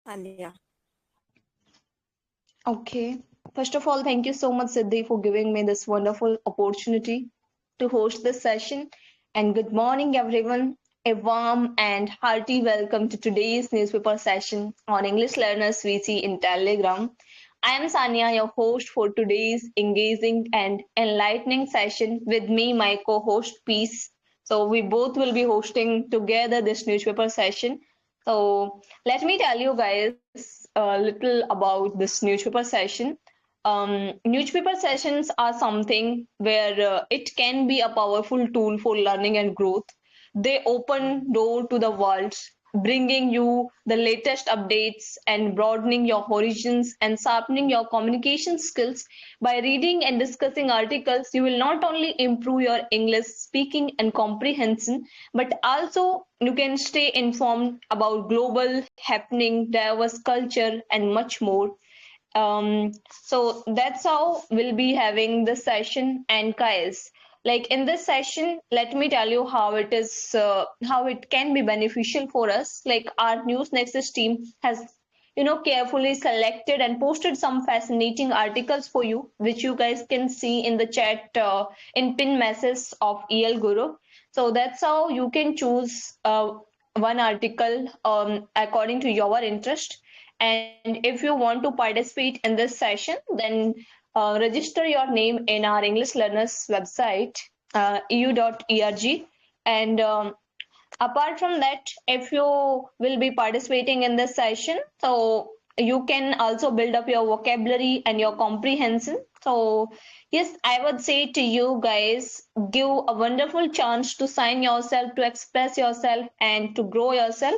Saniya. Okay. First of all, thank you so much, Siddhi, for giving me this wonderful opportunity to host this session. And good morning, everyone. A warm and hearty welcome to today's newspaper session on English Learners VC in Telegram. I am Saniya, your host for today's engaging and enlightening session. With me, my co-host Peace. So we both will be hosting together this newspaper session. So let me tell you guys a little about this newspaper session. Newspaper sessions are something where it can be a powerful tool for learning and growth. They open door to the world, bringing you the latest updates and broadening your horizons and sharpening your communication skills. By reading and discussing articles, you will not only improve your English speaking and comprehension, but also you can stay informed about global happening, diverse culture, and much more. So that's how we'll be having this session. And guys, like in this session, let me tell you how it is, how it can be beneficial for us. Like our News Nexus team has, carefully selected and posted some fascinating articles for you, which you guys can see in the chat in pin message of EL Guru. So that's how you can choose one article according to your interest. And if you want to participate in this session, then register your name in our English Learners website, eu.erg. And apart from that, if you will be participating in this session, so you can also build up your vocabulary and your comprehension. So yes, I would say to you guys, give a wonderful chance to sign yourself, to express yourself, and to grow yourself.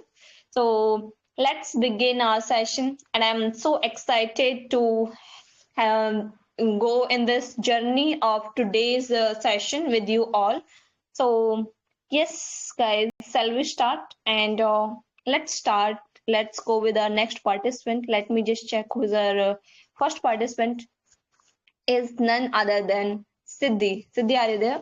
So let's begin our session, and I'm so excited to um, go in this journey of today's session with you all. So yes, guys, shall we start? And let's start. Let's go with our next participant. Let me just check who's our first participant. Is none other than Siddhi. Siddhi, are you there?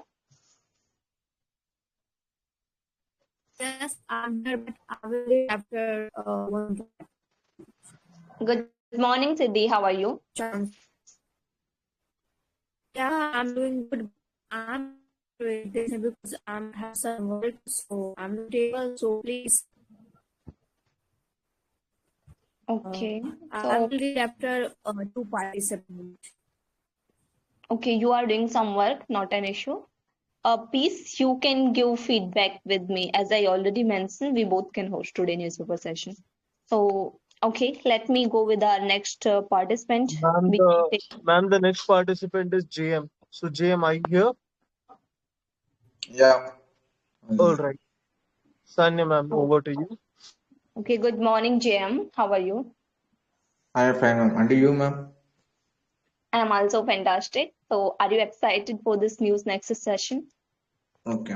Yes, I'm here, but I will read after one Good morning, Siddhi. How are you? chance. Yeah, I'm doing good. I'm doing this because I'm have some work, so I'm not able. So please, Okay. I So will read after two participants. okay, you are doing some work, not an issue. Piece, you can give feedback with me. As I already mentioned, we both can host today newspaper session. So, okay, let me go with our next participant. Ma'am, We can the take ma'am, the next participant is JM. So JM, are you here? Yeah. All right. Sanya, ma'am, oh, over to you. okay, good morning, JM. How are you? I am fine, ma'am. And you, ma'am? I am also fantastic. So, are you excited for this News Nexus session? Okay.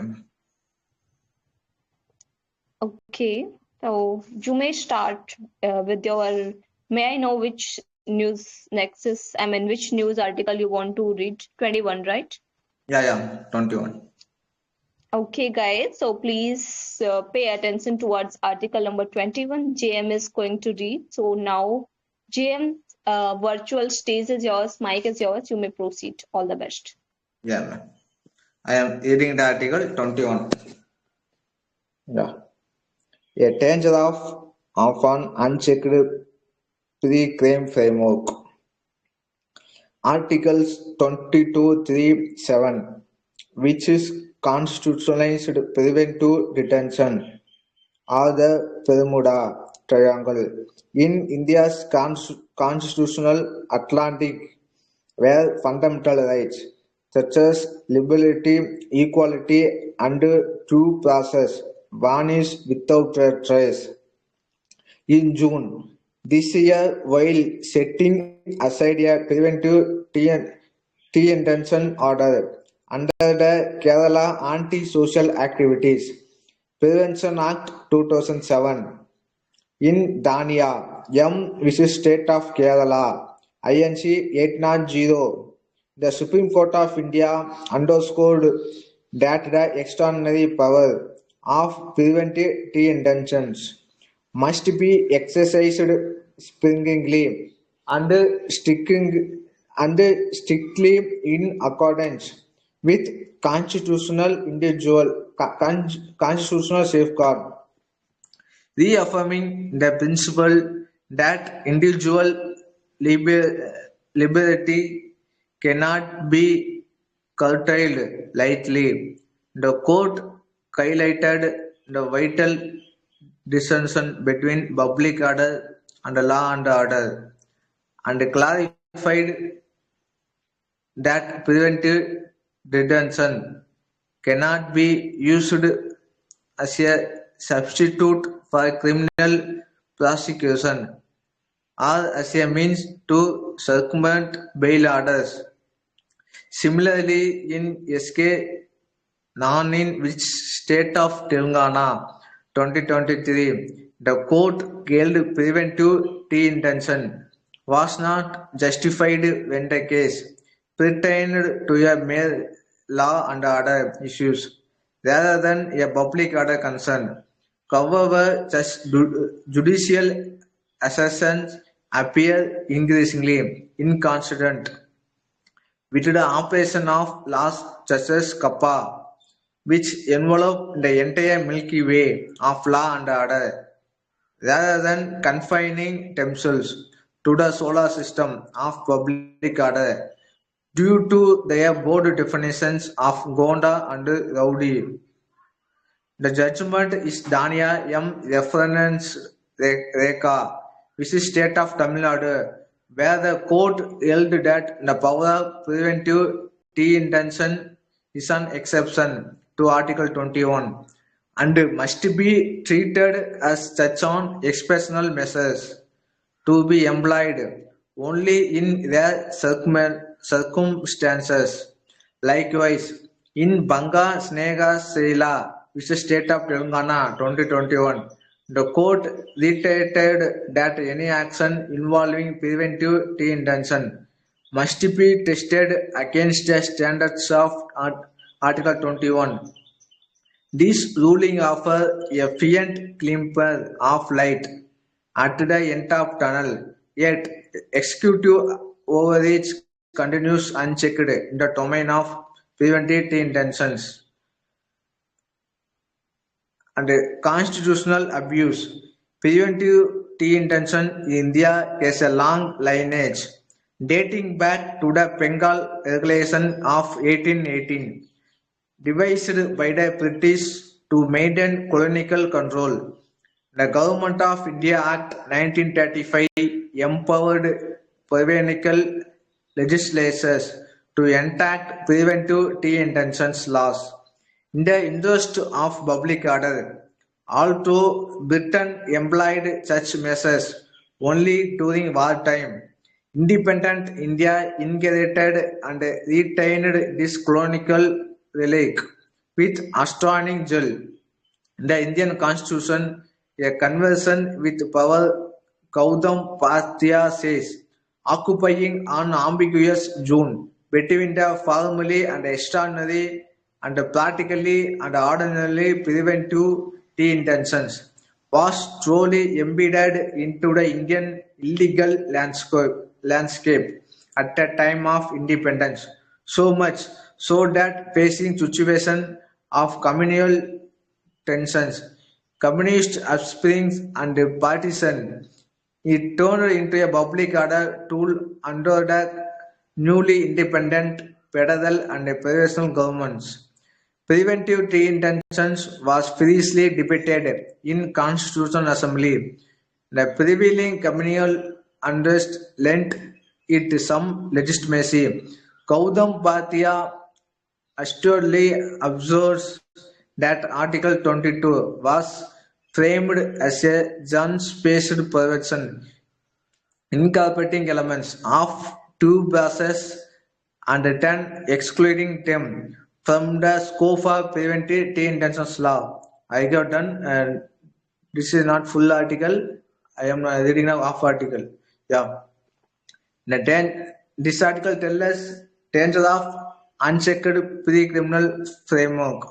Okay, so you may start with your. May I know which news nexus, I mean, which news article you want to read? 21, right? Yeah. 21. Okay, guys, so please pay attention towards article number 21. JM is going to read. So now, JM, virtual stage is yours, mic is yours. You may proceed. All the best. Yeah, ma'am. I am reading the article 21. Yeah. A danger of an unchecked pre-crime framework. Articles 22.3.7, which is constitutionalized preventive detention, or the Bermuda Triangle, in India's constitutional Atlantic, where fundamental rights such as liberty, equality, and due process vanish without a trace. In June this year, while setting aside a preventive detention order under the Kerala Anti-Social Activities Prevention Act 2007, in Dania, M. Vice State of Kerala, INC 890, the Supreme Court of India underscored that the extraordinary power of preventive detentions must be exercised sparingly and strictly in accordance with constitutional safeguard, reaffirming the principle that individual liberty cannot be curtailed lightly. The court highlighted the vital distinction between public order and law and order and clarified that preventive detention cannot be used as a substitute for criminal prosecution or as a means to circumvent bail orders. Similarly, in SK Nanin, which state of Telangana 2023, the court held preventive detention was not justified when the case pertained to a mere law and order issues rather than a public order concern. However, such judicial assertions appear increasingly inconsistent with the operation of laws such as Kappa, which envelop the entire Milky Way of law and order, rather than confining themselves to the solar system of public order due to their broad definitions of Gonda and Rowdy. The judgment is Dania M. Reference Reka, which is state of Tamil Nadu, where the court held that the power of preventive detention is an exception to Article 21 and must be treated as such on exceptional measures to be employed only in rare circumstances. Likewise, in Banga Snega Sela, which is state of Telangana 2021, the court reiterated that any action involving preventive detention must be tested against the standards of Article 21. This ruling offers a faint glimmer of light at the end of tunnel, yet executive overreach continues unchecked in the domain of preventive detentions and constitutional abuse. Preventive detention in India has a long lineage dating back to the Bengal Regulation of 1818, devised by the British to maintain colonial control. The Government of India Act 1935 empowered provincial legislatures to enact preventive detention laws in the interest of public order. Although Britain employed such measures only during wartime, independent India inherited and retained this colonial relic with astonishing zeal. The Indian Constitution, a convention with power, Gautam Bhatia says, occupying an ambiguous zone between the formally and extraordinary and practically and ordinarily preventive detentions, was truly embedded into the Indian illegal landscape at the time of independence, so much so that facing situation of communal tensions, communist upsprings and partisan, it turned into a public order tool under the newly independent federal and provincial governments. Preventive detentions was fiercely debated in Constitutional Assembly. The prevailing communal unrest lent it some legitimacy. Gautam Bhatia astutely observes that Article 22 was framed as a zone-based provision incorporating elements of two bases and 10 excluding them from the scope of preventive detention law. I got done, and this is not full article. I am reading now half article. Yeah. This article tells us danger of unchecked pre-criminal framework.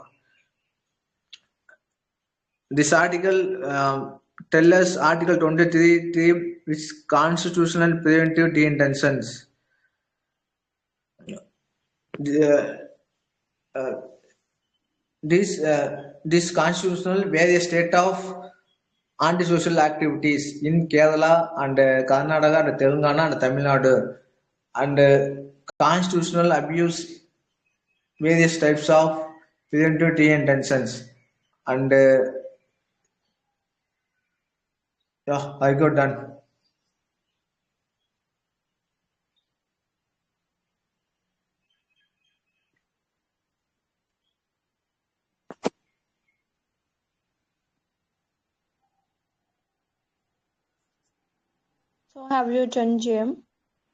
This article tell us Article 23 which constitutional preventive de-intentions. The, uh, this constitutional where a state of antisocial activities in Kerala and Karnataka and Telangana and Tamil Nadu and constitutional abuse various types of preventive de-intentions and yeah, I got done. So have you done, JM?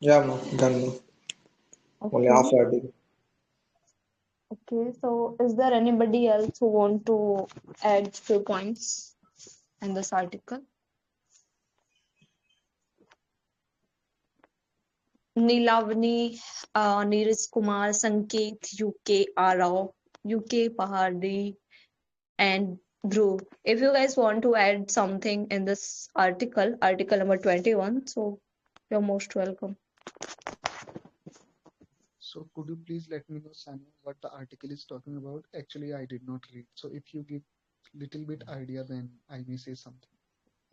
Yeah, no, done. No. Only half Okay. article. Okay. So is there anybody else who want to add few points in this article? Nilavani, Neeraj Kumar, Sanket, UK, Arao, UK, Pahadi, and Dhruv. If you guys want to add something in this article number 21, so you're most welcome. So could you please let me know, Sanya, what the article is talking about? Actually, I did not read. So if you give little bit idea, then I may say something.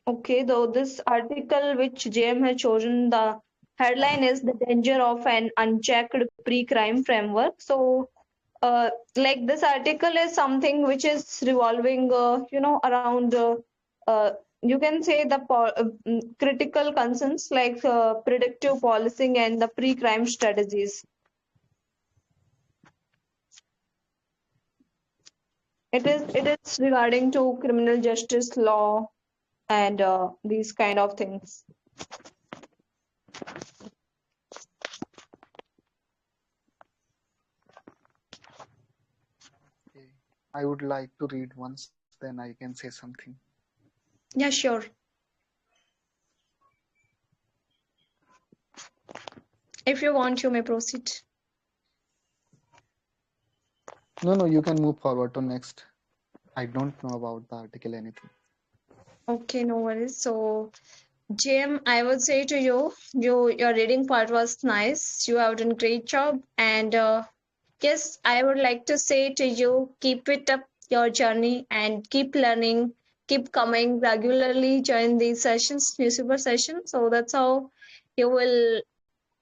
Okay, though this article which JM has chosen, the headline is The Danger of an Unchecked Pre-Crime Framework. So like this article is something which is revolving around uh, you can say the critical concerns like predictive policing and the pre-crime strategies. It is regarding to criminal justice law and these kind of things. Okay. I would like to read once, then I can say something. Yeah, sure. If you want, you may proceed. No, you can move forward to next. I don't know about the article anything. Okay, no worries. So, Jim, I would say to you, your reading part was nice. You have done great job, and yes, I would like to say to you, keep it up your journey and keep learning, keep coming regularly, join these sessions, newspaper sessions. So that's how you will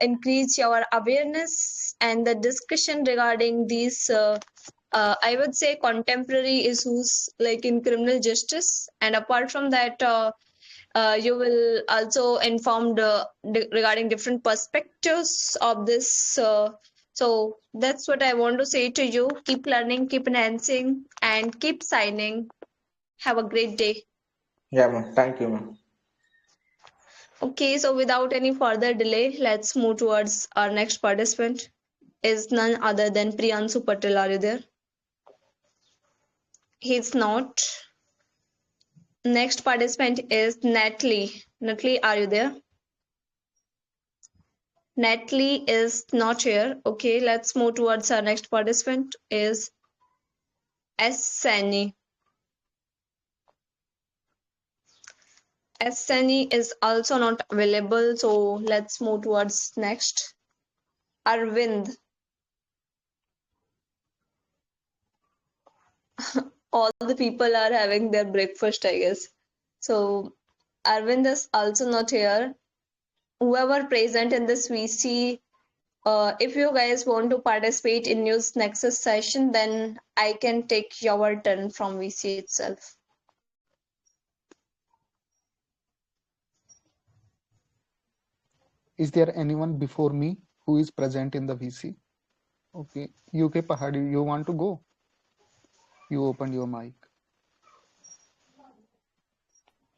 increase your awareness and the discussion regarding these I would say contemporary issues like in criminal justice, and apart from that you will also informed regarding different perspectives of this so that's what I want to say to you. Keep learning, keep enhancing, and keep signing. Have a great day. Yeah, ma'am. Thank you, ma'am. Okay, so without any further delay, let's move towards our next participant. Is none other than Priyanshu Patel. Are you there? He's not. Next participant is Natalie. Natalie, are you there? Natalie is not here. Okay, let's move towards our next participant is S. Sani. S. Sani is also not available, so let's move towards next. Arvind. All the people are having their breakfast, I guess. So Arvind is also not here. Whoever present in this VC, if you guys want to participate in News Nexus session, then I can take your turn from VC itself. Is there anyone before me who is present in the VC? Okay. UK Pahadi, you want to go? You opened your mic.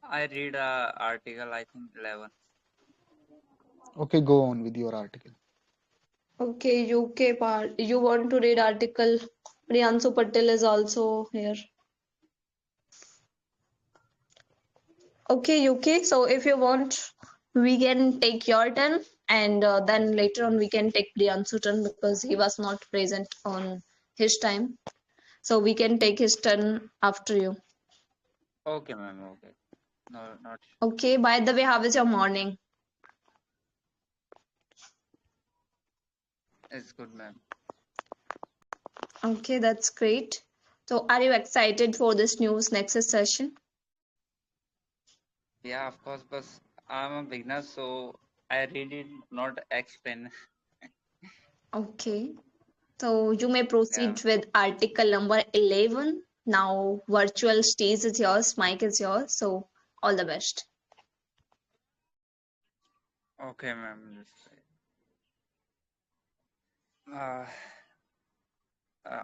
I read article, I think 11. Okay, go on with your article. Okay, UK part. You want to read article? Priyanshu Patel is also here. Okay, UK. So if you want, we can take your turn, and then later on we can take Priyanshu turn because he was not present on his time. So we can take his turn after you. Okay, ma'am. Okay. No, not. Okay, by the way, how is your morning? It's good, ma'am. Okay, that's great. So, are you excited for this news Nexus session? Yeah, of course, but I'm a beginner, so I really not explain. Okay, so you may Yeah. proceed with article number 11. Now, virtual stage is yours, mic is yours. So, all the best. Okay, ma'am. Uh,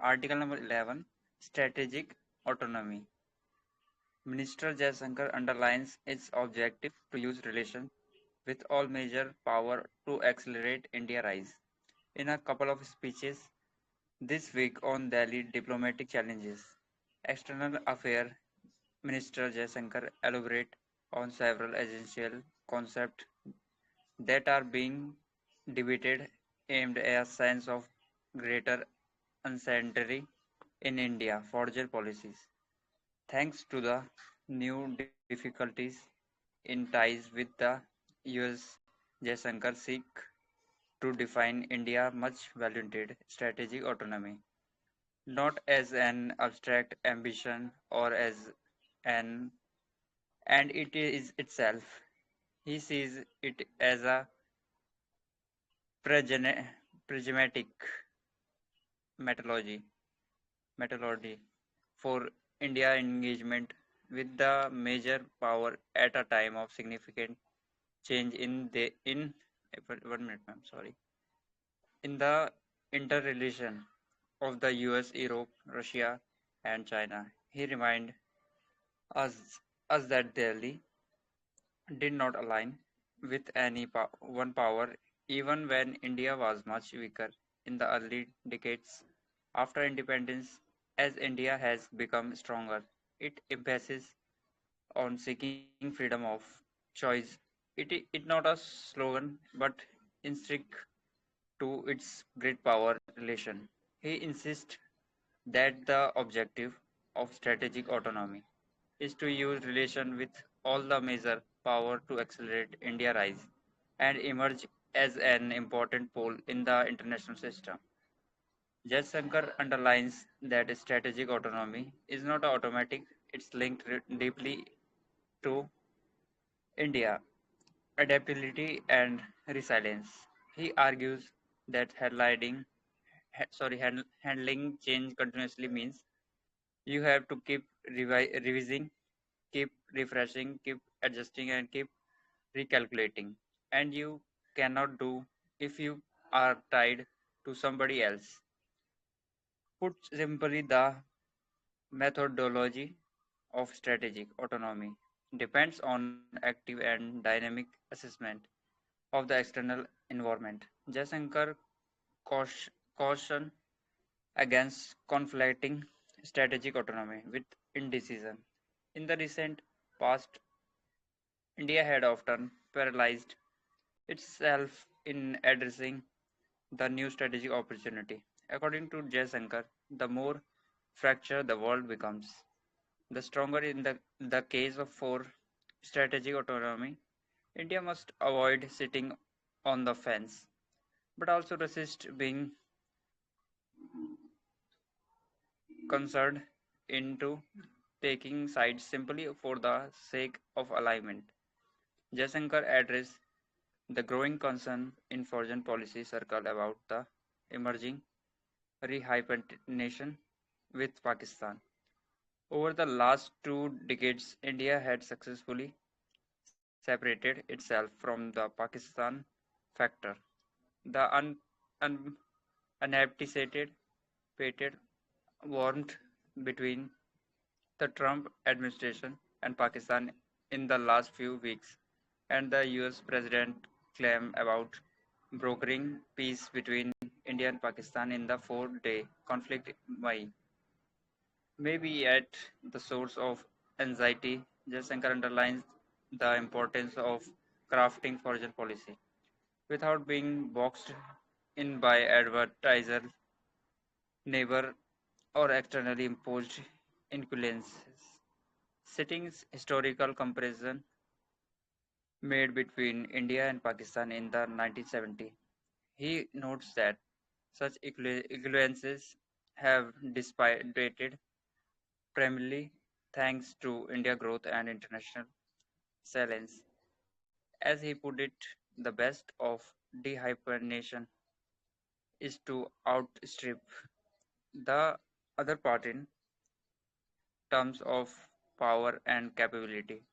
Article number 11, strategic autonomy. Minister Jaishankar underlines its objective to use relations with all major power to accelerate India rise. In a couple of speeches this week on Delhi diplomatic challenges, External Affairs Minister Jaishankar elaborate on several essential concepts that are being debated aimed at a sense of greater uncertainty in India foreign policies. Thanks to the new difficulties in ties with the US, Jaishankar seek to define India much valued strategic autonomy, not as an abstract ambition or as an and it is itself. He sees it as a pragmatic methodology, methodology for India engagement with the major power at a time of significant change in the in 1 minute, ma'am. Sorry, in the interrelation of the U.S., Europe, Russia, and China. He reminded us us that Delhi did not align with any one power even when India was much weaker in the early decades after independence. As India has become stronger, it emphasis on seeking freedom of choice. It not a slogan but instinct to its great power relation. He insists that the objective of strategic autonomy is to use relation with all the major power to accelerate India rise and emerge as an important pole in the international system. Jaishankar underlines that strategic autonomy is not automatic, it's linked deeply to India adaptability and resilience. He argues that handling change continuously means you have to keep revising, keep refreshing, keep adjusting, and keep recalculating. And you cannot do if you are tied to somebody else. Put simply, the methodology of strategic autonomy depends on active and dynamic assessment of the external environment. Jaishankar caution against conflicting strategic autonomy with indecision. In the recent past, India had often paralyzed itself in addressing the new strategic opportunity. According to Jaishankar, the more fractured the world becomes, the stronger in the case of for strategic autonomy. India must avoid sitting on the fence, but also resist being concerned into taking sides simply for the sake of alignment. Jaishankar addressed the growing concern in foreign policy circle about the emerging rehyphenation with Pakistan. Over the last 2 decades, India had successfully separated itself from the Pakistan factor. The un- unanticipated pated warmth between the Trump administration and Pakistan in the last few weeks, and the US President claim about brokering peace between India and Pakistan in the 4-day conflict may be at the source of anxiety. Jaishankar underlines the importance of crafting foreign policy without being boxed in by advertiser, neighbor, or externally imposed influences. citing historical comparison made between India and Pakistan in the 1970s. He notes that such equivalences have dissipated primarily thanks to India growth and international salience. As he put it, the best of dehyphenation is to outstrip the other part in terms of power and capability.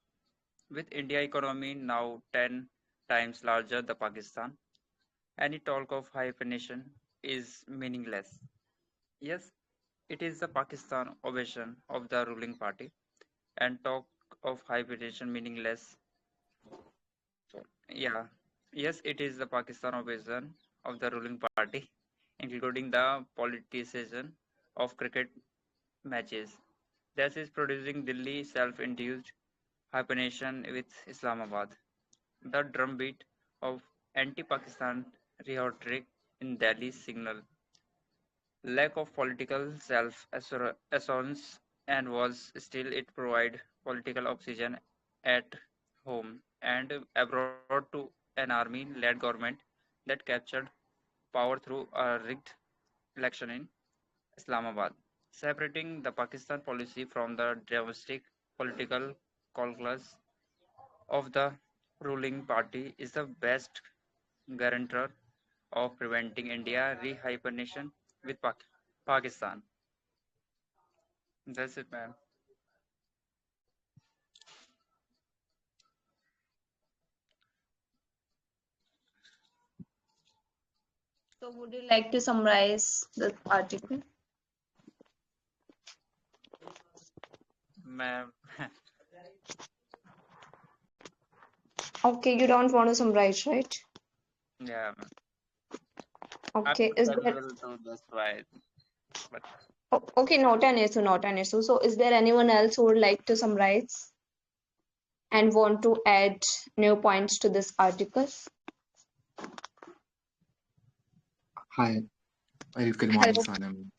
With India economy now 10 times larger than Pakistan, any talk of hyphenation is meaningless. Yes, it is the Pakistan ovation of the ruling party, and talk of hyphenation meaningless. So, yeah, yes, it is the Pakistan ovation of the ruling party, including the politicization of cricket matches. This is producing Delhi self-induced hyphenation with Islamabad. The drumbeat of anti-Pakistan rhetoric in Delhi signal lack of political self-assurance and was still it provide political oxygen at home and abroad to an army-led government that captured power through a rigged election in Islamabad, separating the Pakistan policy from the domestic political calculus of the ruling party is the best guarantor of preventing India rehyphenation with Pakistan. That's it, man. So, would you like to summarize the article? Ma'am, Okay, you don't want to summarize, right? yeah, ma'am. I'm Okay, is not there able to just write, but okay, not an issue, not an issue. So, is there anyone else who would like to summarize and want to add new points to this article? Hi, very good morning, Hello, Sanam.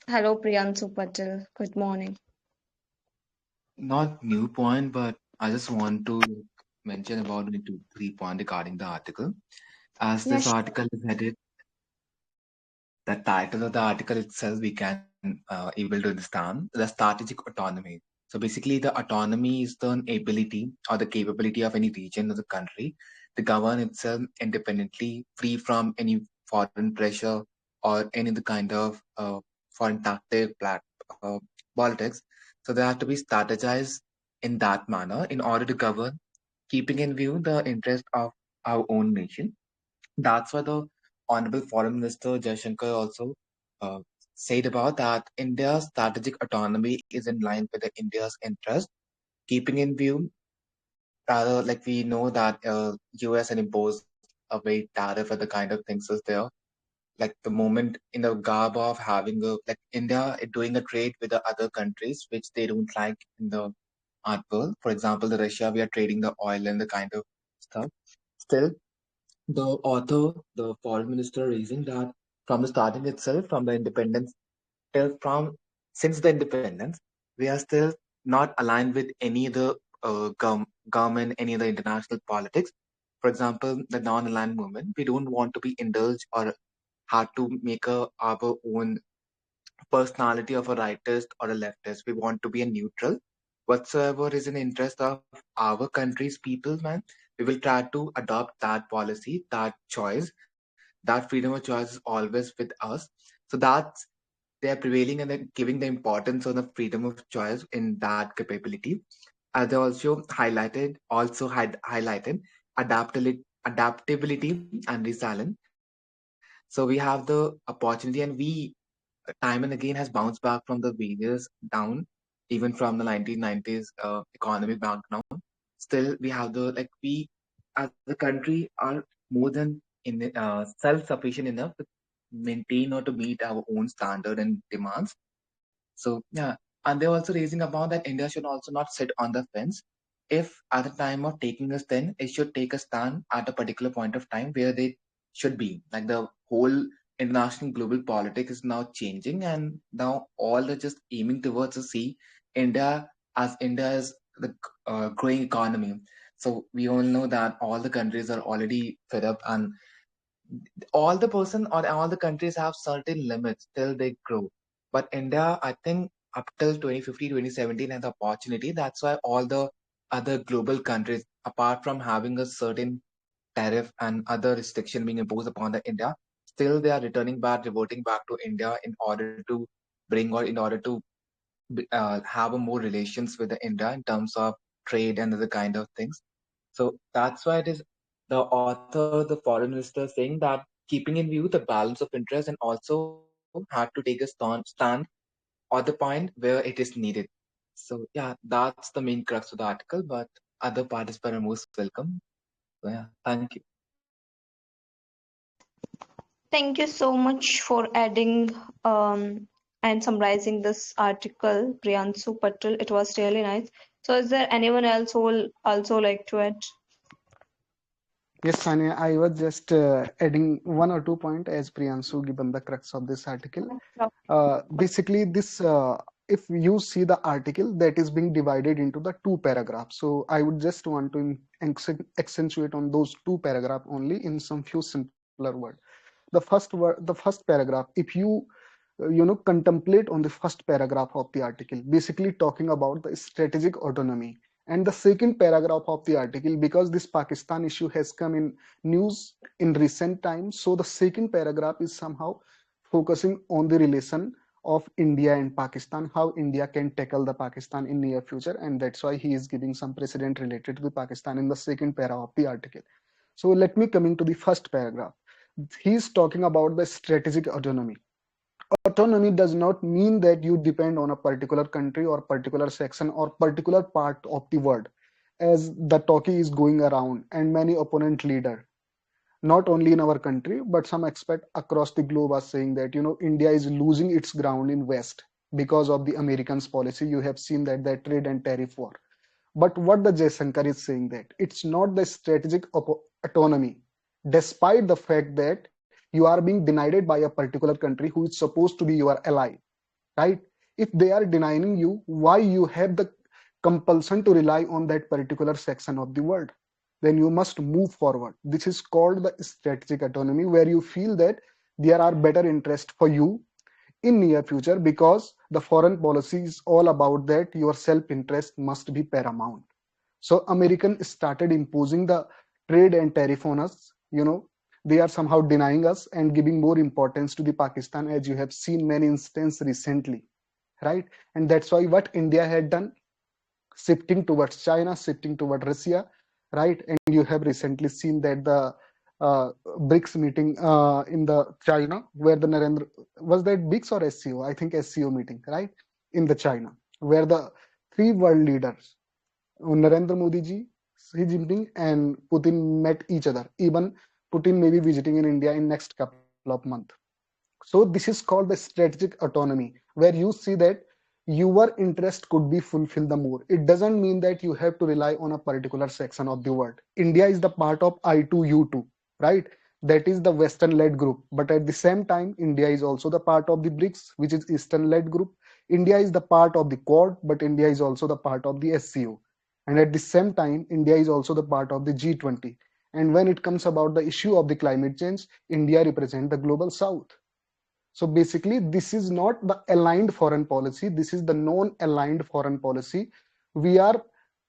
hello, Priyansu Patel. Good morning. Not new point, but I just want to mention about the 2 3 point regarding the article. As this Yes. article is headed, the title of the article itself, we can able to understand the strategic autonomy. So basically, the autonomy is the ability or the capability of any region or the country to govern itself independently, free from any foreign pressure or any other kind of foreign tactic, uh, politics. So they have to be strategized in that manner in order to govern, keeping in view the interest of our own nation. That's what the Honorable Foreign Minister Jaishankar also uh, said about that India's strategic autonomy is in line with the India's interest, keeping in view rather like we know that US had imposed a very tariff and the kind of things is there. Like the moment in the garb of having a like India doing a trade with the other countries which they don't like in the art world. For example, the Russia we are trading the oil and the kind of stuff. Still, the author, the foreign minister, raising that from the starting itself, from the independence till from since the independence, we are still not aligned with any other government, any other international politics. For example, the non-aligned movement, we don't want to be indulged or had to make our own personality of a rightist or a leftist. We want to be a neutral. Whatsoever is in interest of our country's people, man, we will try to adopt that policy, that choice. That freedom of choice is always with us. So that's they are prevailing and they're giving the importance on the freedom of choice in that capability. As they also highlighted adaptability and resilience. So we have the opportunity and we time and again has bounced back from the various down, even from the 1990s economic background. Still, we have the like we as a country are more than self-sufficient enough to maintain or to meet our own standard and demands. So yeah, and they're also raising about that India should also not sit on the fence. If at the time of taking a stand, it should take a stand at a particular point of time where they should be. Like the whole international global politics is now changing, and now all are just aiming towards to see India as India is the growing economy. So we all know that all the countries are already fed up, and all the person or all the countries have certain limits till they grow. But India, I think up till 2050, 2017 had the opportunity. That's why all the other global countries, apart from having a certain tariff and other restriction being imposed upon the India, still they are reverting back to India in order to bring or in order to have a more relations with the India in terms of trade and other kind of things. So that's why it is the author, the foreign minister, saying that keeping in view the balance of interest and also had to take a stand on the point where it is needed. So yeah, that's the main crux of the article, but other participants are most welcome. So yeah, thank you. Thank you so much for adding and summarizing this article, Priyansu Patel. It was really nice. So, is there anyone else who will also like to add? Yes, Sania, I was just adding one or two points as Priyansu given the crux of this article. Basically, this if you see the article that is being divided into the two paragraphs, so I would just want to accentuate on those two paragraphs only in some few simpler words. The first paragraph, if you contemplate on the first paragraph of the article, basically talking about the strategic autonomy, and the second paragraph of the article, because this Pakistan issue has come in news in recent times, so the second paragraph is somehow focusing on the relation of India and Pakistan, how India can tackle the Pakistan in near future, and that's why he is giving some precedent related to the Pakistan in the second para of the article. So let me coming to the first paragraph. He's talking about the strategic autonomy. Autonomy does not mean that you depend on a particular country or particular section or particular part of the world, as the talkie is going around and many opponent leader, not only in our country but some expert across the globe are saying that India is losing its ground in West because of the Americans policy. You have seen that trade and tariff war. But what the Jaishankar is saying, that it's not the strategic autonomy, despite the fact that you are being denied by a particular country who is supposed to be your ally, right? If they are denying you, why you have the compulsion to rely on that particular section of the world? Then you must move forward. This is called the strategic autonomy, where you feel that there are better interests for you in near future, because the foreign policy is all about that your self-interest must be paramount. So American started imposing the trade and tariff on us. They are somehow denying us and giving more importance to the Pakistan, as you have seen many instances recently, right? And that's why what India had done, shifting towards China, shifting towards Russia, right? And you have recently seen that the BRICS meeting in the China, where the Narendra, was that BRICS or SCO? I think SCO meeting, right? In the China, where the three world leaders, Narendra Modi ji, Xi Jinping, and Putin met each other. Even Putin may be visiting in India in next couple of months. So this is called the strategic autonomy, where you see that your interest could be fulfilled the more. It doesn't mean that you have to rely on a particular section of the world. India is the part of I2U2, right? That is the Western-led group. But at the same time, India is also the part of the BRICS, which is Eastern-led group. India is the part of the Quad, but India is also the part of the SCO. And at the same time, India is also the part of the G20. And when it comes about the issue of the climate change, India represents the global south. So basically, this is not the aligned foreign policy. This is the non-aligned foreign policy. We are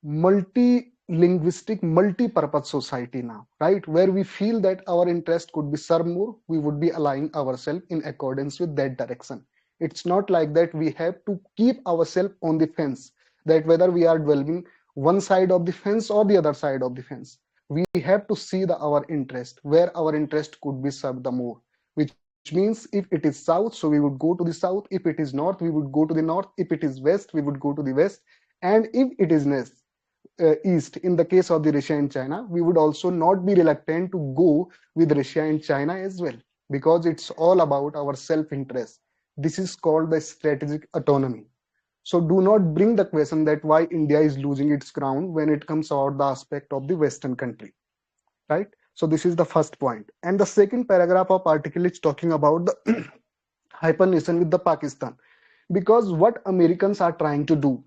multi-linguistic, multi-purpose society now, right? Where we feel that our interest could be served more, we would be aligning ourselves in accordance with that direction. It's not like that we have to keep ourselves on the fence, that whether we are dwelling one side of the fence or the other side of the fence. We have to see our interest, where our interest could be served the more, which means if it is south, so we would go to the south. If it is north, we would go to the north. If it is west, we would go to the west. And if it is east, in the case of the Russia and China, we would also not be reluctant to go with Russia and China as well, because it's all about our self-interest. This is called the strategic autonomy. So do not bring the question that why India is losing its ground when it comes about the aspect of the Western country, right? So this is the first point. And the second paragraph of article is talking about the hypernation with the Pakistan. Because what Americans are trying to do,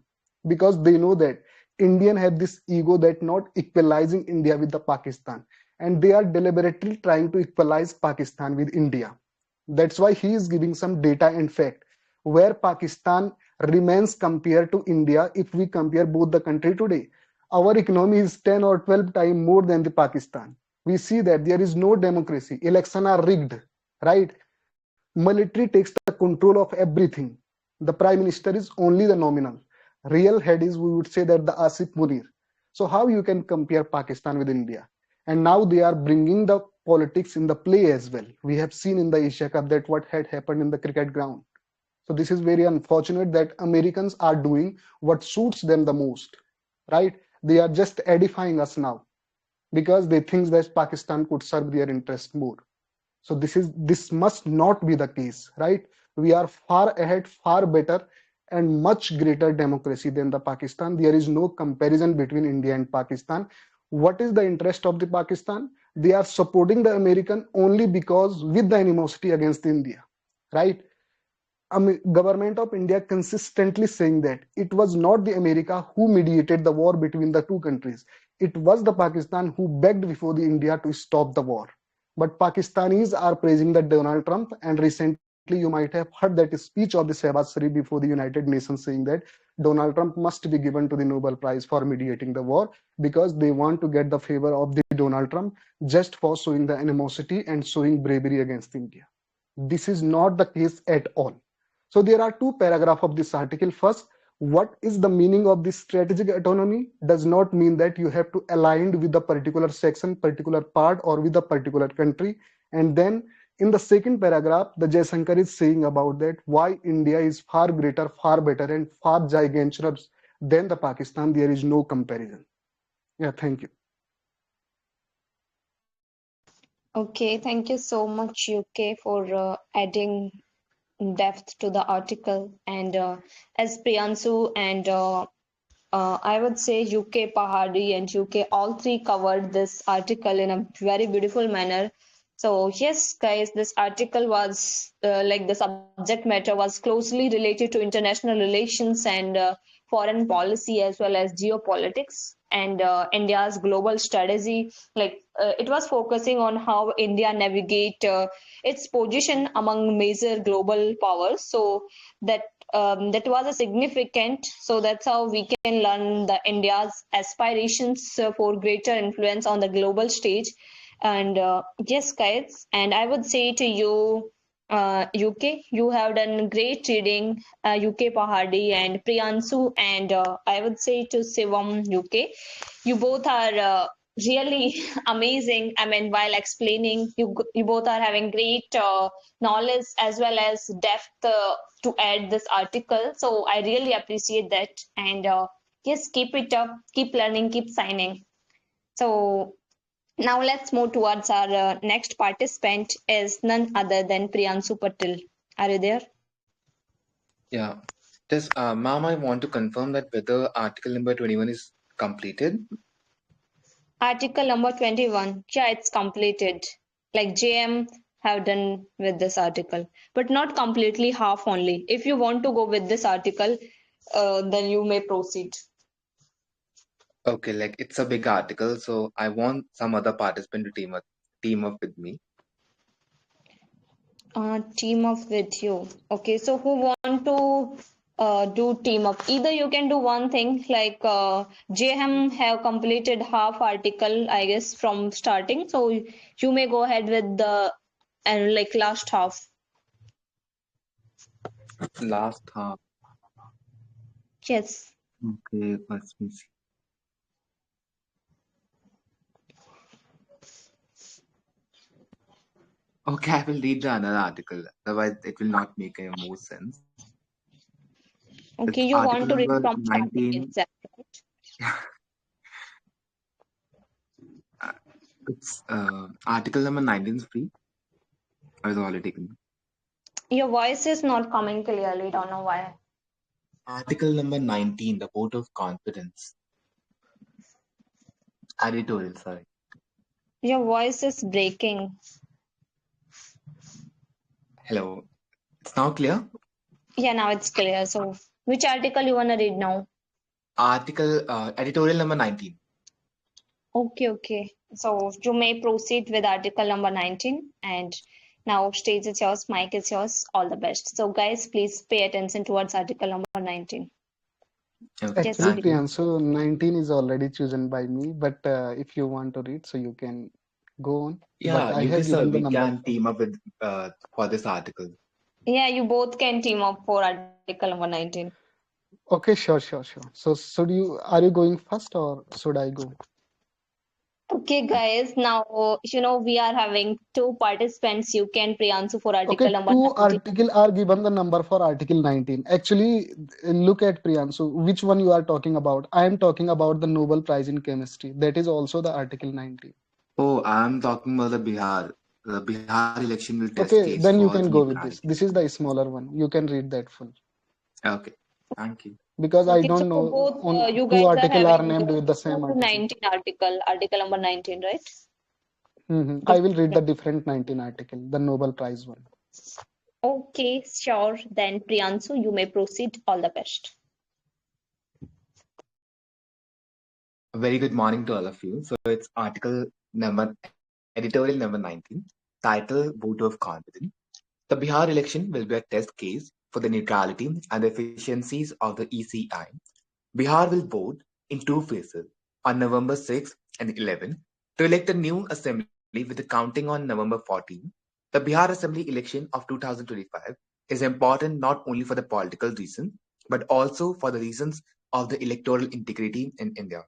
because they know that Indian have this ego that not equalizing India with the Pakistan, and they are deliberately trying to equalize Pakistan with India. That's why he is giving some data and fact where Pakistan remains compared to India. If we compare both the country today, our economy is 10 or 12 times more than the Pakistan. We see that there is no democracy. Elections are rigged, right? Military takes the control of everything. The prime minister is only the nominal. Real head is, we would say, that the Asif Munir. So how you can compare Pakistan with India? And now they are bringing the politics in the play as well. We have seen in the Asia Cup that what had happened in the cricket ground. So this is very unfortunate that Americans are doing what suits them the most, right? They are just edifying us now because they think that Pakistan could serve their interest more. So this must not be the case, right? We are far ahead, far better, and much greater democracy than the Pakistan. There is no comparison between India and Pakistan. What is the interest of the Pakistan? They are supporting the American only because with the animosity against India, right? Government of India consistently saying that it was not the America who mediated the war between the two countries. It was the Pakistan who begged before the India to stop the war. But Pakistanis are praising the Donald Trump, and recently you might have heard that speech of the Shehbaz Sharif before the United Nations saying that Donald Trump must be given to the Nobel Prize for mediating the war because they want to get the favor of the Donald Trump just for showing the animosity and showing bravery against India. This is not the case at all. So there are two paragraphs of this article. First, what is the meaning of this strategic autonomy does not mean that you have to align with the particular section, particular part, or with a particular country. And then in the second paragraph, the Jaishankar is saying about that why India is far greater, far better, and far gigantorous than the Pakistan. There is no comparison. Yeah, thank you. Okay, thank you so much, UK, for adding depth to the article. And as Priyansu and I would say UK Pahadi and UK all three covered this article in a very beautiful manner. So yes, guys, this article was like the subject matter was closely related to international relations and foreign policy as well as geopolitics and India's global strategy. Like it was focusing on how India navigate its position among major global powers. So that that was a significant. So that's how we can learn the India's aspirations for greater influence on the global stage. And yes, guys, and I would say to you, UK, you have done great reading, UK Pahadi and Priyansu, and I would say to Sivam, UK, you both are really amazing. I mean, while explaining, you both are having great knowledge as well as depth to add this article. So I really appreciate that. And yes, keep it up, keep learning, keep signing. So now let's move towards our next participant is none other than Priyansu Patil. Are you there? Yeah. Just, ma'am, I want to confirm that whether article number 21 is completed. Article number 21. Yeah, it's completed. Like JM have done with this article, but not completely, half only. If you want to go with this article, then you may proceed. Okay, like it's a big article, so I want some other participant to team up with me. Team up with you. Okay, so who want to do team up? Either you can do one thing like JM have completed half article, I guess, from starting. So you may go ahead with the and like last half. Last half. Yes. Okay, let me see. Okay, I will read the another article. Otherwise, it will not make any more sense. Okay, It's you article want to read number from starting 19. itself, right? It's article number 19 is free. I was already taken. Your voice is not coming clearly. Don't know why. Article number 19, the vote of confidence. Editorial, sorry. Your voice is breaking. Hello. It's now clear? Yeah, now it's clear. So, which article you wanna read now? Editorial number 19. Okay. So you may proceed with article number 19. And now stage is yours, mic is yours. All the best. So guys, please pay attention towards article number 19. Okay, Yes, Actually, thank Siddhi. you. Priyanshu, 19 is already chosen by me, but if you want to read, so you can go on. But Yeah, I you have can, sir, given the we number can for. team up with for this article. Yeah, you both can team up for article number 19. Okay, sure. So, are you going first or should I go? Okay, guys, now we are having two participants. You can pre-answer for Okay, article number two 19. article are given the number for article 19. Actually, look at Priyanshu, which one you are talking about? I am talking about the Nobel Prize in Chemistry. That is also the article 19. Oh, I'm talking about the Bihar. The Bihar election will test case Okay, then for you the can go with neutrality. this. This is the smaller one. You can read that full Okay, thank you. because I Okay, so don't for know both, on you two guys are article are having named with the same two article. 19 article number 19, right? I will read Different. the different 19 article, the Nobel Prize one. Okay, sure. Then Priyansu, you may proceed. All the best. A very good morning to all of you. So it's editorial number 19, title Vote of Confidence. The Bihar election will be a test case for the neutrality and the efficiencies of the ECI. Bihar will vote in two phases on November 6 and 11 to elect a new assembly with the counting on November 14. The Bihar Assembly election of 2025 is important not only for the political reasons but also for the reasons of the electoral integrity in India.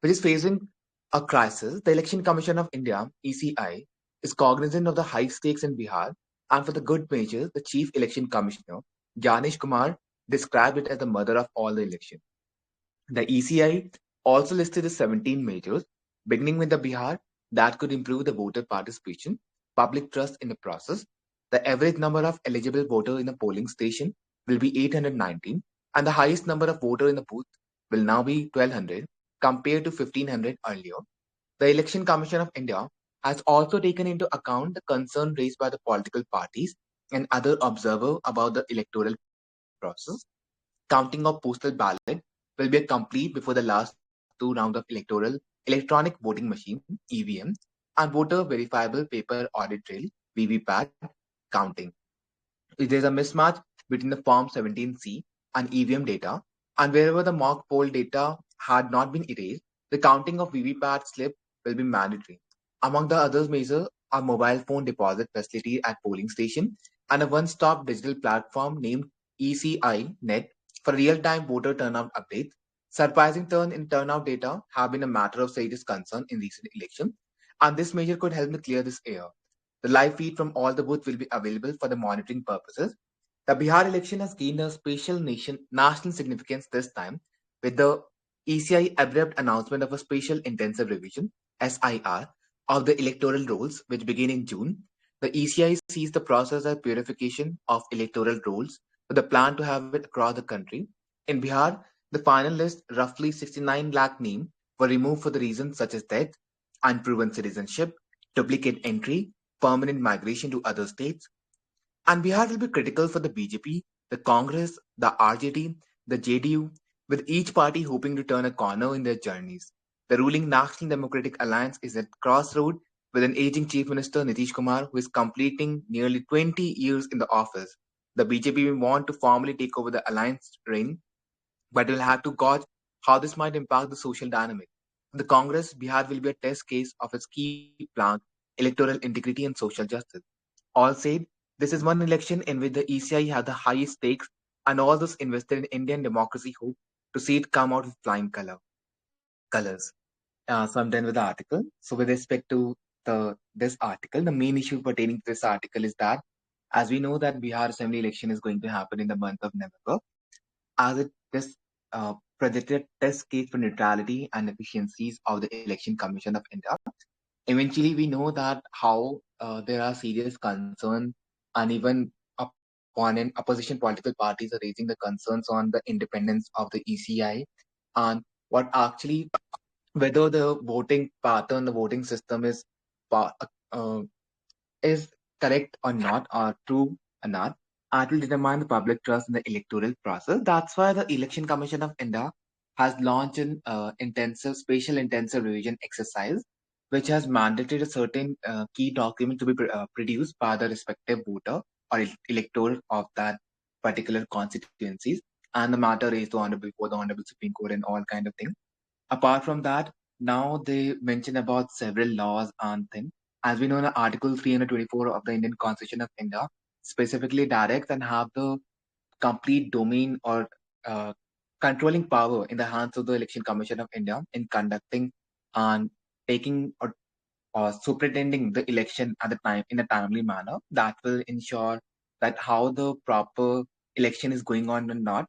Which is facing a crisis, the Election Commission of India (ECI) is cognizant of the high stakes in Bihar, and for the good measure, the Chief Election Commissioner Ganesh Kumar described it as the mother of all the elections. The ECI also listed the 17 measures, beginning with the Bihar, that could improve the voter participation, public trust in the process. The average number of eligible voters in a polling station will be 819, and the highest number of voters in the booth will now be 1200 compared to 1500 earlier. The Election Commission of India has also taken into account the concern raised by the political parties and other observers about the electoral process. Counting of postal ballot will be complete before the last two rounds of electronic voting machine (EVM) and voter verifiable paper audit trail (VVPAT) counting. If there's a mismatch between the Form 17C and EVM data, and wherever the mock poll data had not been erased, the counting of VVPAT slip will be mandatory. Among the other measures are mobile phone deposit facility at polling station and a one-stop digital platform named ECI Net for real-time voter turnout updates. Surprising turn in turnout data have been a matter of serious concern in recent elections, and this measure could help to clear this air. The live feed from all the booths will be available for the monitoring purposes. The Bihar election has gained a special national significance this time with the ECI abrupt announcement of a special intensive revision (SIR) of the electoral rolls, which begin in June. The ECI sees the process as purification of electoral rolls with a plan to have it across the country. In Bihar, the final list, roughly 69 lakh names, were removed for the reasons such as death, unproven citizenship, duplicate entry, permanent migration to other states. And Bihar will be critical for the BJP, the Congress, the RJD, the JDU, with each party hoping to turn a corner in their journeys. The ruling National Democratic Alliance is at crossroad with an aging Chief Minister Nitish Kumar who is completing nearly 20 years in the office. The BJP will want to formally take over the alliance reign, but will have to gauge how this might impact the social dynamic. For the Congress, Bihar will be a test case of its key plank, electoral integrity and social justice. All said, this is one election in which the ECI had the highest stakes, and all those invested in Indian democracy hope to see it come out with flying colors. So I'm done with the article. So with respect to this article, the main issue pertaining to this article is that, as we know that Bihar Assembly election is going to happen in the month of November, as it this projected test case for neutrality and efficiencies of the Election Commission of India. Eventually, we know that how there are serious concerns, and even opposition political parties are raising the concerns on the independence of the ECI and what actually whether the voting pattern, the voting system pa- uh, is correct or not, or true or not. that will determine the public trust in the electoral process. That's why the Election Commission of India has launched an special intensive revision exercise, which has mandated a certain key document to be produced by the respective voter or elector of that particular constituencies, and the matter raised to honorable before the honorable Supreme Court and all kind of things. Apart from that, now they mention about several laws and things. As we know, in Article 324 of the Indian Constitution of India specifically directs and have the complete domain or uh, controlling power in the hands of the Election Commission of India in conducting and taking or superintending the election at the time in a timely manner that will ensure that how the proper election is going on or not,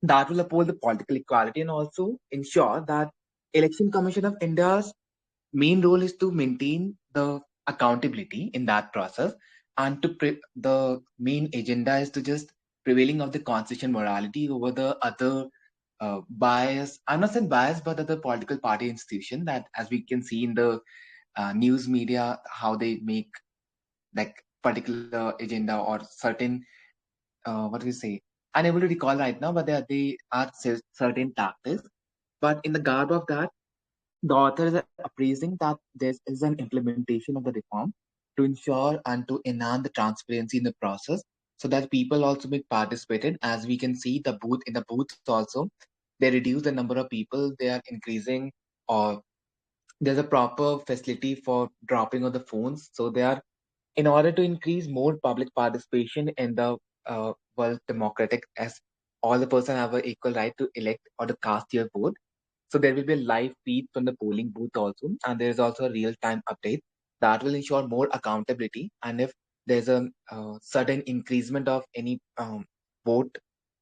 that will uphold the political equality and also ensure that Election Commission of India's main role is to maintain the accountability in that process, and the main agenda is to just prevailing of the constitution morality over the other bias. I'm not saying bias, but other political party institution that, as we can see in the news media, how they make like particular agenda or certain what do we say? Unable to recall right now, but they are certain tactics. But in the garb of that, the author is appraising that there is an implementation of the reform to ensure and to enhance the transparency in the process so that people also be participated. As we can see, the booths also, they reduce the number of people, they are increasing, or there's a proper facility for dropping of the phones. So they are in order to increase more public participation in the world democratic as all the person have an equal right to elect or to cast your vote. So there will be a live feed from the polling booth also, and there is also a real-time update that will ensure more accountability. And if there's a sudden increasement of any vote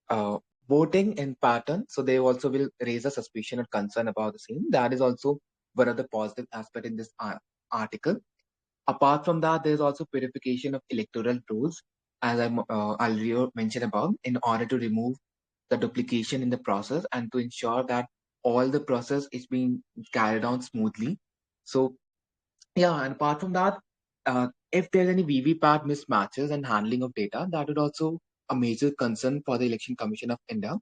uh, voting in pattern, so they also will raise a suspicion or concern about the same. That is also one of the positive aspect in this article. Apart from that, there's also purification of electoral rolls, as earlier mentioned above, in order to remove the duplication in the process and to ensure that all the process is being carried on smoothly. So yeah, and apart from that, if there's any VVPAT mismatches and handling of data, that would also a major concern for the Election Commission of India.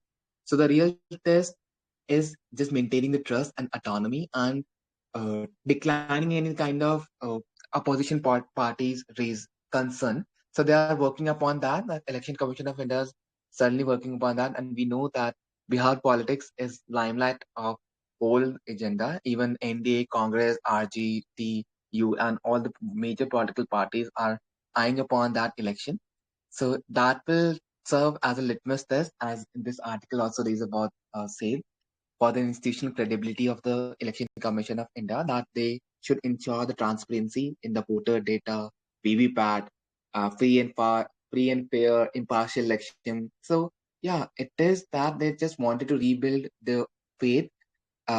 So the real test is just maintaining the trust and autonomy and declining any kind of opposition parties raise concern. So they are working upon that. The Election Commission of India is certainly working upon that, and we know that Bihar politics is limelight of whole agenda. Even NDA, Congress, RGTU, and all the major political parties are eyeing upon that election. So that will serve as a litmus test, as this article also is about sale for the institutional credibility of the Election Commission of India, that they should ensure the transparency in the voter data, VVPAT, free and fair, impartial election. So yeah, it is that they just wanted to rebuild the faith,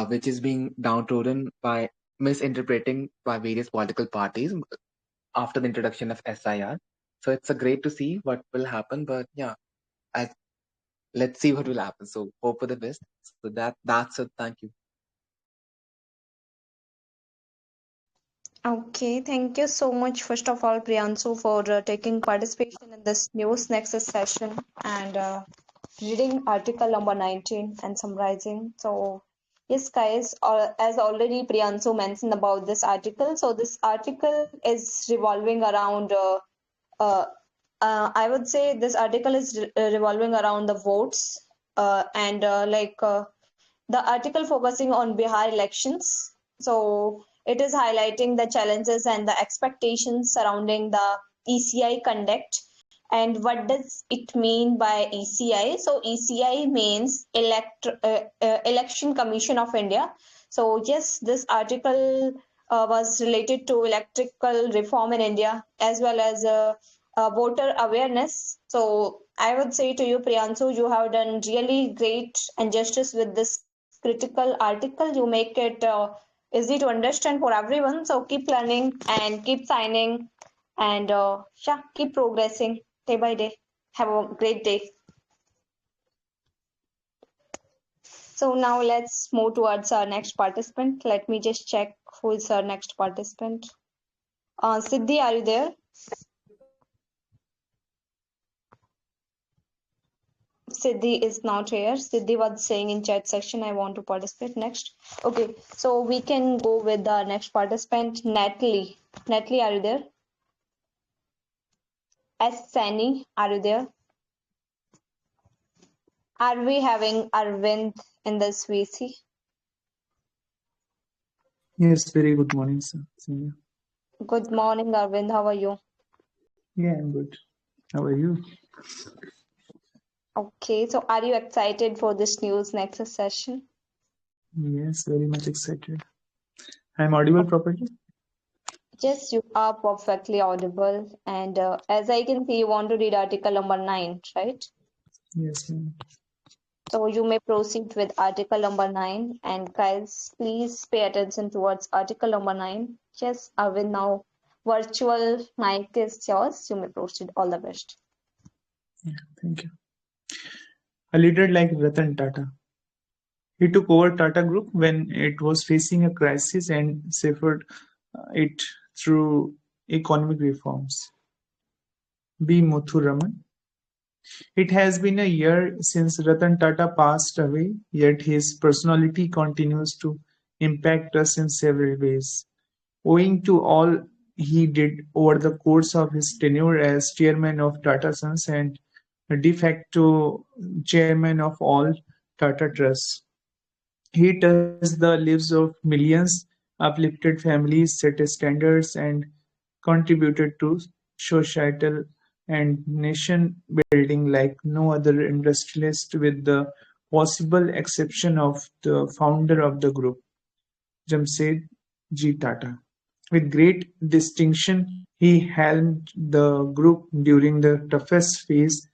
which is being downtrodden by misinterpreting by various political parties after the introduction of SIR. So it's a great to see what will happen, but yeah, I, let's see what will happen. So hope for the best. So that's it. Thank you. Okay, thank you so much, first of all, Priyansu, for taking participation in this News Nexus session and reading article number 19 and summarizing. So, yes, guys, as already Priyansu mentioned about this article, so this article is revolving around, uh, I would say this article is revolving around the votes and the article focusing on Bihar elections. So it is highlighting the challenges and the expectations surrounding the ECI conduct. And what does it mean by ECI? So ECI means Election Commission of India. So yes, this article was related to electrical reform in India as well as voter awareness. So I would say to you, Priyansu, you have done really great and justice with this critical article. You make it easy to understand for everyone. So keep learning and keep signing and yeah, keep progressing day by day. Have a great day. So now let's move towards our next participant. Let me just check who is our next participant. Siddhi, are you there? Siddhi is not here. Siddhi was saying in chat section, I want to participate next. Okay, so we can go with the next participant, Natalie. Natalie, are you there? Sani, are you there? Are we having Arvind in this VC? Yes, very good morning, sir. Senior. Good morning, Arvind. How are you? Yeah, I'm good. How are you? Okay, so are you excited for this News Nexus session? Yes, very much excited. I'm audible properly? Yes, you are perfectly audible. And as I can see, you want to read article number 9, right? Yes, ma'am. So you may proceed with article number 9. And guys, please pay attention towards article number 9. Yes, Arvind, now virtual mic is yours. You may proceed. All the best. Yeah, thank you. A leader like Ratan Tata. He took over Tata Group when it was facing a crisis and suffered it through economic reforms. B. Muthuraman. It has been a year since Ratan Tata passed away, yet his personality continues to impact us in several ways. Owing to all he did over the course of his tenure as chairman of Tata Sons and de facto chairman of all Tata Trusts, he touched the lives of millions, uplifted families, set standards, and contributed to societal and nation building like no other industrialist, with the possible exception of the founder of the group, Jamsetji Tata. With great distinction, he helmed the group during the toughest phase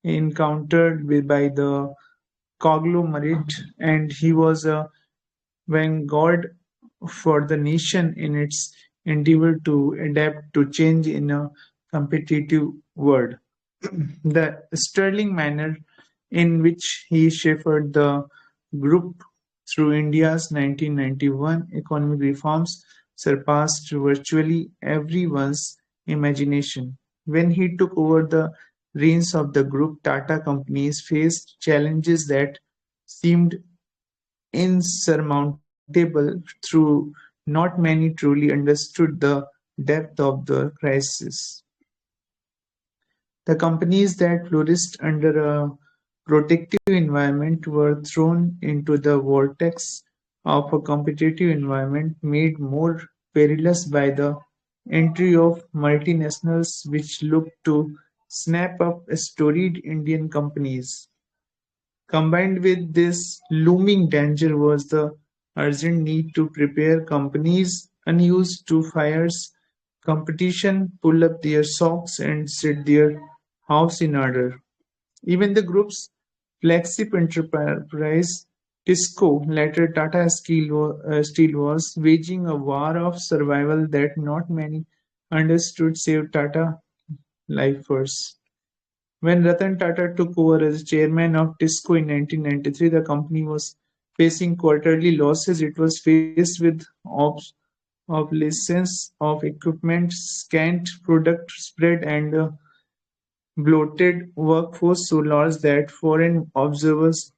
encountered by the conglomerate, and he was a vanguard for the nation in its endeavor to adapt to change in a competitive world. The sterling manner in which he shepherded the group through India's 1991 economic reforms surpassed virtually everyone's imagination. When he took over the reins of the group, Tata companies faced challenges that seemed insurmountable, through not many truly understood the depth of the crisis. The companies that flourished under a protective environment were thrown into the vortex of a competitive environment made more perilous by the entry of multinationals which looked to snap up storied Indian companies. Combined with this looming danger was the urgent need to prepare companies unused to fierce competition, pull up their socks and set their house in order. Even the group's flagship enterprise, Tisco, later Tata Steel, was waging a war of survival that not many understood save Tata lifers. When Ratan Tata took over as chairman of Tisco in 1993, the company was facing quarterly losses. It was faced with obsolescence of equipment, scant product spread, and a bloated workforce so large that foreign observers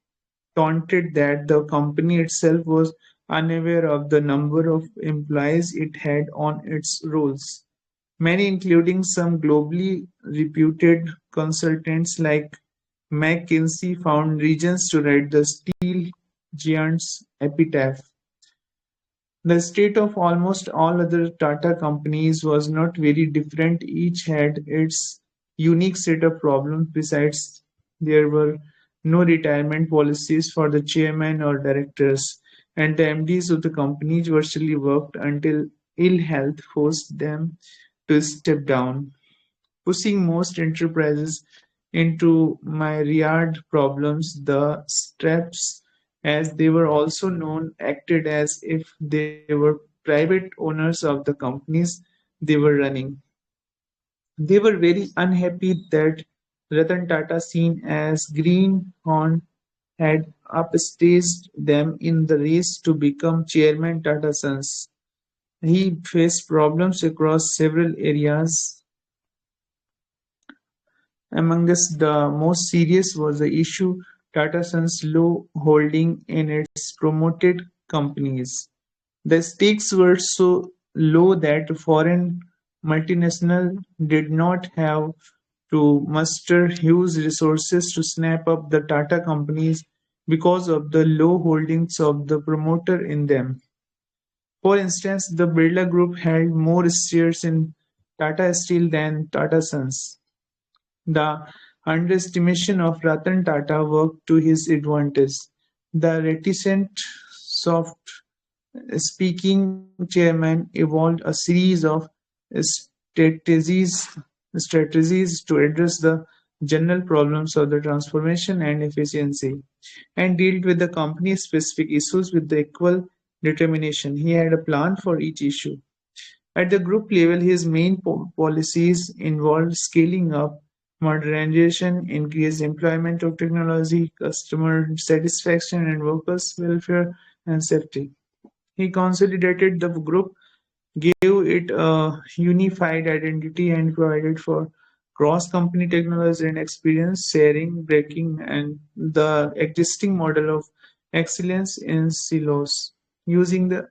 taunted that the company itself was unaware of the number of employees it had on its rolls. Many, including some globally reputed consultants like McKinsey, found reasons to write the steel giant's epitaph. The state of almost all other Tata companies was not very different. Each had its unique set of problems. Besides, there were no retirement policies for the chairman or directors, and the MDs of the companies virtually worked until ill health forced them to step down, pushing most enterprises into myriad problems. The straps, as they were also known, acted as if they were private owners of the companies they were running. They were very unhappy that Ratan Tata, seen as greenhorn, had upstaged them in the race to become chairman Tata Sons. He faced problems across several areas Amongst the most serious was the issue Tata Sons' low holding in its promoted companies. The stakes were so low that foreign multinational did not have to muster huge resources to snap up the Tata companies because of the low holdings of the promoter in them. For instance, the Birla Group held more shares in Tata Steel than Tata Sons. The underestimation of Ratan Tata worked to his advantage. The reticent, soft-speaking chairman evolved a series of strategies strategies to address the general problems of the transformation and efficiency, and dealt with the company's specific issues with the equal determination. He had a plan for each issue. At the group level, his main policies involved scaling up modernization, increased employment of technology, customer satisfaction, and workers' welfare and safety. He consolidated the group, gave it a unified identity, and provided for cross-company technology and experience sharing, breaking and the existing model of excellence in silos, using the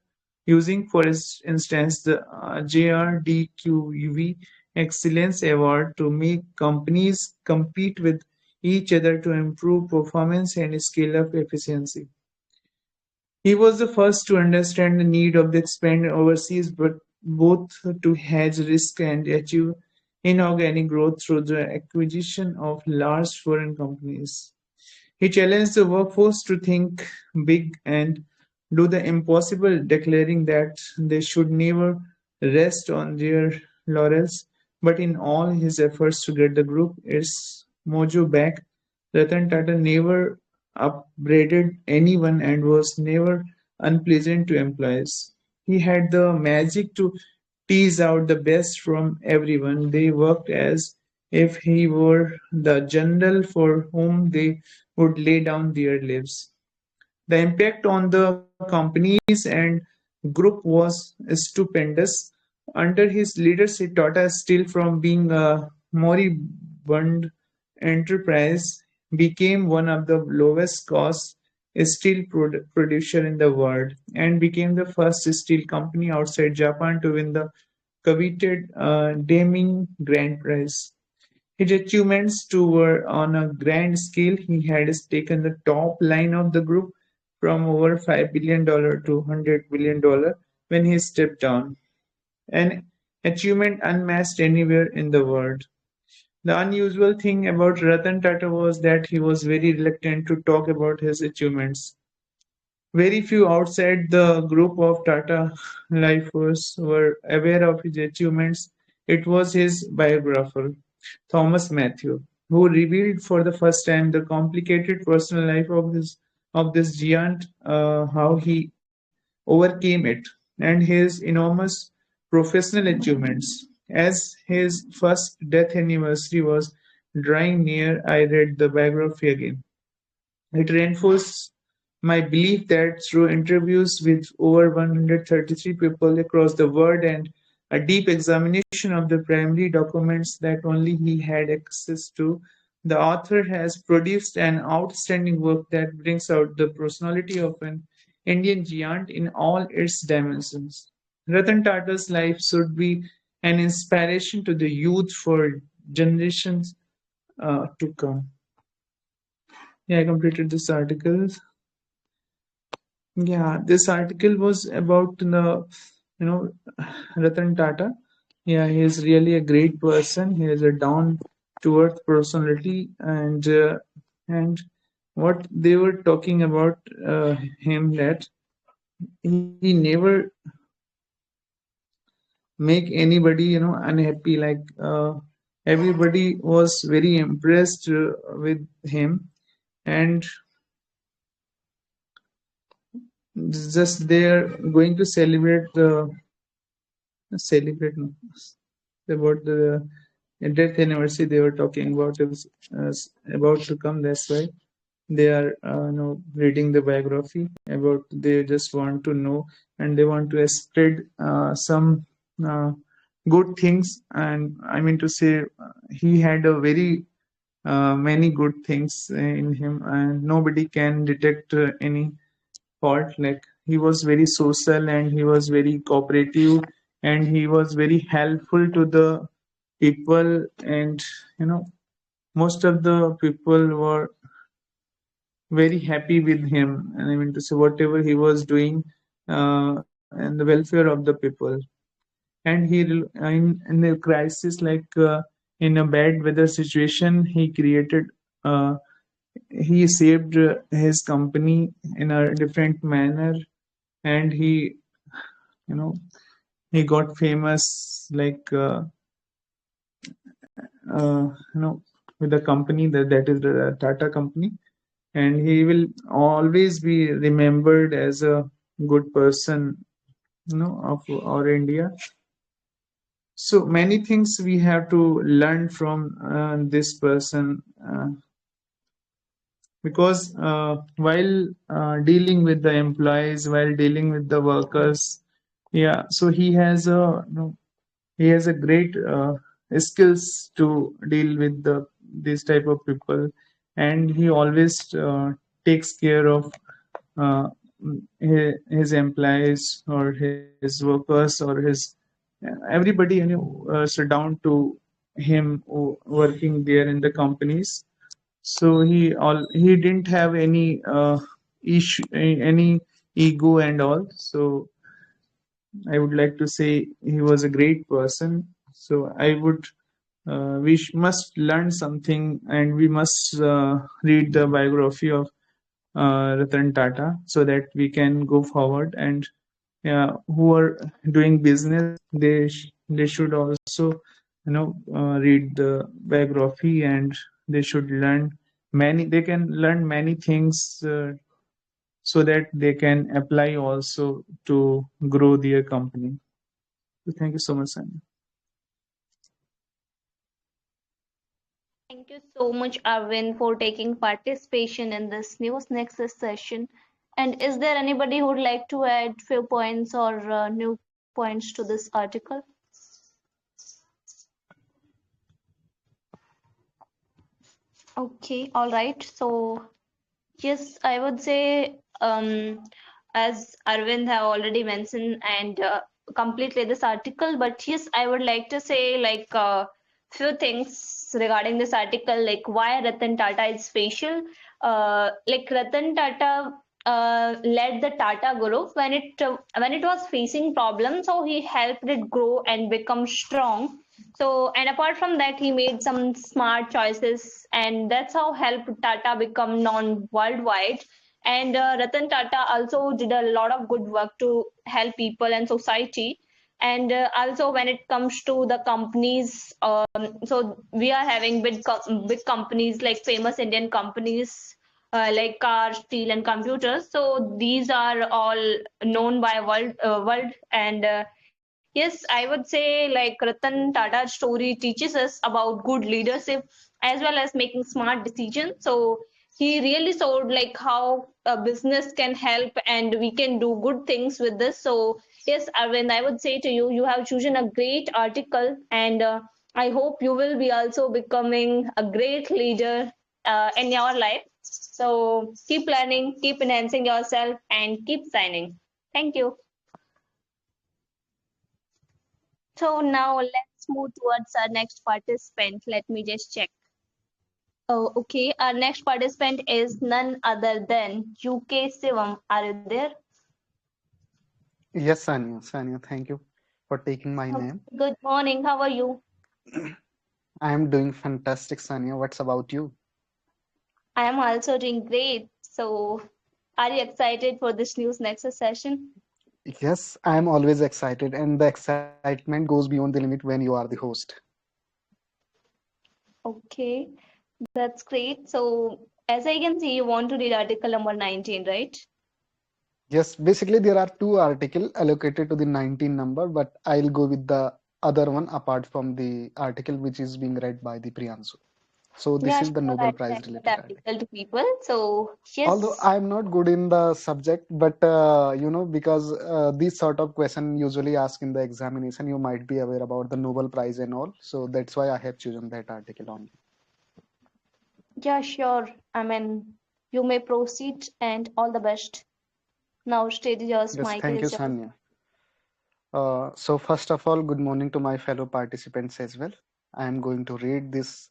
using for instance the JRDQV Excellence Award to make companies compete with each other to improve performance and scale up efficiency. He was the first to understand the need of the expand overseas, but both to hedge risk and achieve inorganic growth through the acquisition of large foreign companies. He challenged the workforce to think big and do the impossible, declaring that they should never rest on their laurels. But in all his efforts to get the group its mojo back, Ratan Tata never upbraided anyone and was never unpleasant to employees. He had the magic to tease out the best from everyone. They worked as if he were the general for whom they would lay down their lives. The impact on the companies and group was stupendous. Under his leadership, Tata Steel, from being a moribund enterprise, became one of the lowest cost steel producer in the world and became the first steel company outside Japan to win the coveted Deming Grand Prize. His achievements too were on a grand scale. He had taken the top line of the group from over $5 billion to $100 billion when he stepped down, an achievement unmatched anywhere in the world. The unusual thing about Ratan Tata was that he was very reluctant to talk about his achievements. Very few outside the group of Tata lifers were aware of his achievements. It was his biographer, Thomas Matthew, who revealed for the first time the complicated personal life of this giant, how he overcame it, and his enormous professional achievements. As his first death anniversary was drawing near, I read the biography again. It reinforced my belief that through interviews with over 133 people across the world and a deep examination of the primary documents that only he had access to, the author has produced an outstanding work that brings out the personality of an Indian giant in all its dimensions. Ratan Tata's life should be an inspiration to the youth for generations to come. Yeah, I completed this article. Yeah, this article was about you know, Ratan Tata. Yeah, he is really a great person. He is a down to earth personality, and what they were talking about him that he never make anybody unhappy. Like everybody was very impressed with him, and just they're going to celebrate no, about the death anniversary they were talking about is about to come. That's why they are reading the biography about. They just want to know, and they want to spread some uh, good things. And I mean to say, he had a very many good things in him, and nobody can detect any fault. Like he was very social and he was very cooperative and he was very helpful to the people, and most of the people were very happy with him, and I mean to say whatever he was doing and the welfare of the people. And in a crisis, like in a bad weather situation, he created he saved his company in a different manner, and you know he got famous, like with the company that is the Tata company, and he will always be remembered as a good person, of our India. So many things we have to learn from this person, because while dealing with the employees, while dealing with the workers, yeah, so he has he has a great skills to deal with this type of people, and he always takes care of uh, his employees or his workers or his everybody, so down to him working there in the companies. So he didn't have any issue, any ego and all. So I would like to say he was a great person. So I would must learn something, and we must read the biography of Ratan Tata so that we can go forward. And who are doing business, they should also read the biography, and they should learn they can learn many things so that they can apply also to grow their company. So thank you so much, Sanya. Thank you so much, Arvind, for taking participation in this News Nexus session. And is there anybody who would like to add few points or new points to this article? Okay, all right. So yes, I would say, as Arvind have already mentioned and completely this article, but yes, I would like to say like few things regarding this article, like why Ratan Tata is special. Like Ratan Tata led the Tata Group when it was facing problems, so he helped it grow and become strong. So, and apart from that, he made some smart choices, and that's how helped Tata become known worldwide. And Ratan Tata also did a lot of good work to help people and society. And also, when it comes to the companies, so we are having big companies like famous Indian companies like cars, steel, and computers. So these are all known by world. And yes, I would say like Ratan Tata's story teaches us about good leadership as well as making smart decisions. So he really showed like how a business can help and we can do good things with this. So yes, Arvind, I would say to you, you have chosen a great article, and I hope you will be also becoming a great leader in your life. So keep learning, keep enhancing yourself, and keep signing. Thank you. So now let's move towards our next participant. Let me just check. Oh, okay. Our next participant is none other than UK Sivam. Are you there? Yes, Saniya. Saniya, thank you for taking my Okay. name. Good morning. How are you? I am doing fantastic, Saniya. What's about you? I am also doing great. So, are you excited for this News Nexus session? Yes, I am always excited, and the excitement goes beyond the limit when you are the host. Okay, that's great. So, as I can see, you want to read article number 19, right? Yes, basically there are two articles allocated to the 19 number, but I'll go with the other one apart from the article which is being read by the Priyanshu. So this Yeah, is the sure. Nobel I'll Prize send related that article. article to people. So, Although yes. I'm not good in the subject, but because these sort of question usually asked in the examination, you might be aware about the Nobel Prize and all. So that's why I have chosen that article only. Yeah, sure. I mean, you may proceed and all the best. Now, stage is yours, Yes, Michael thank you, is yours. Sanya. So first of all, good morning to my fellow participants as well. I am going to read this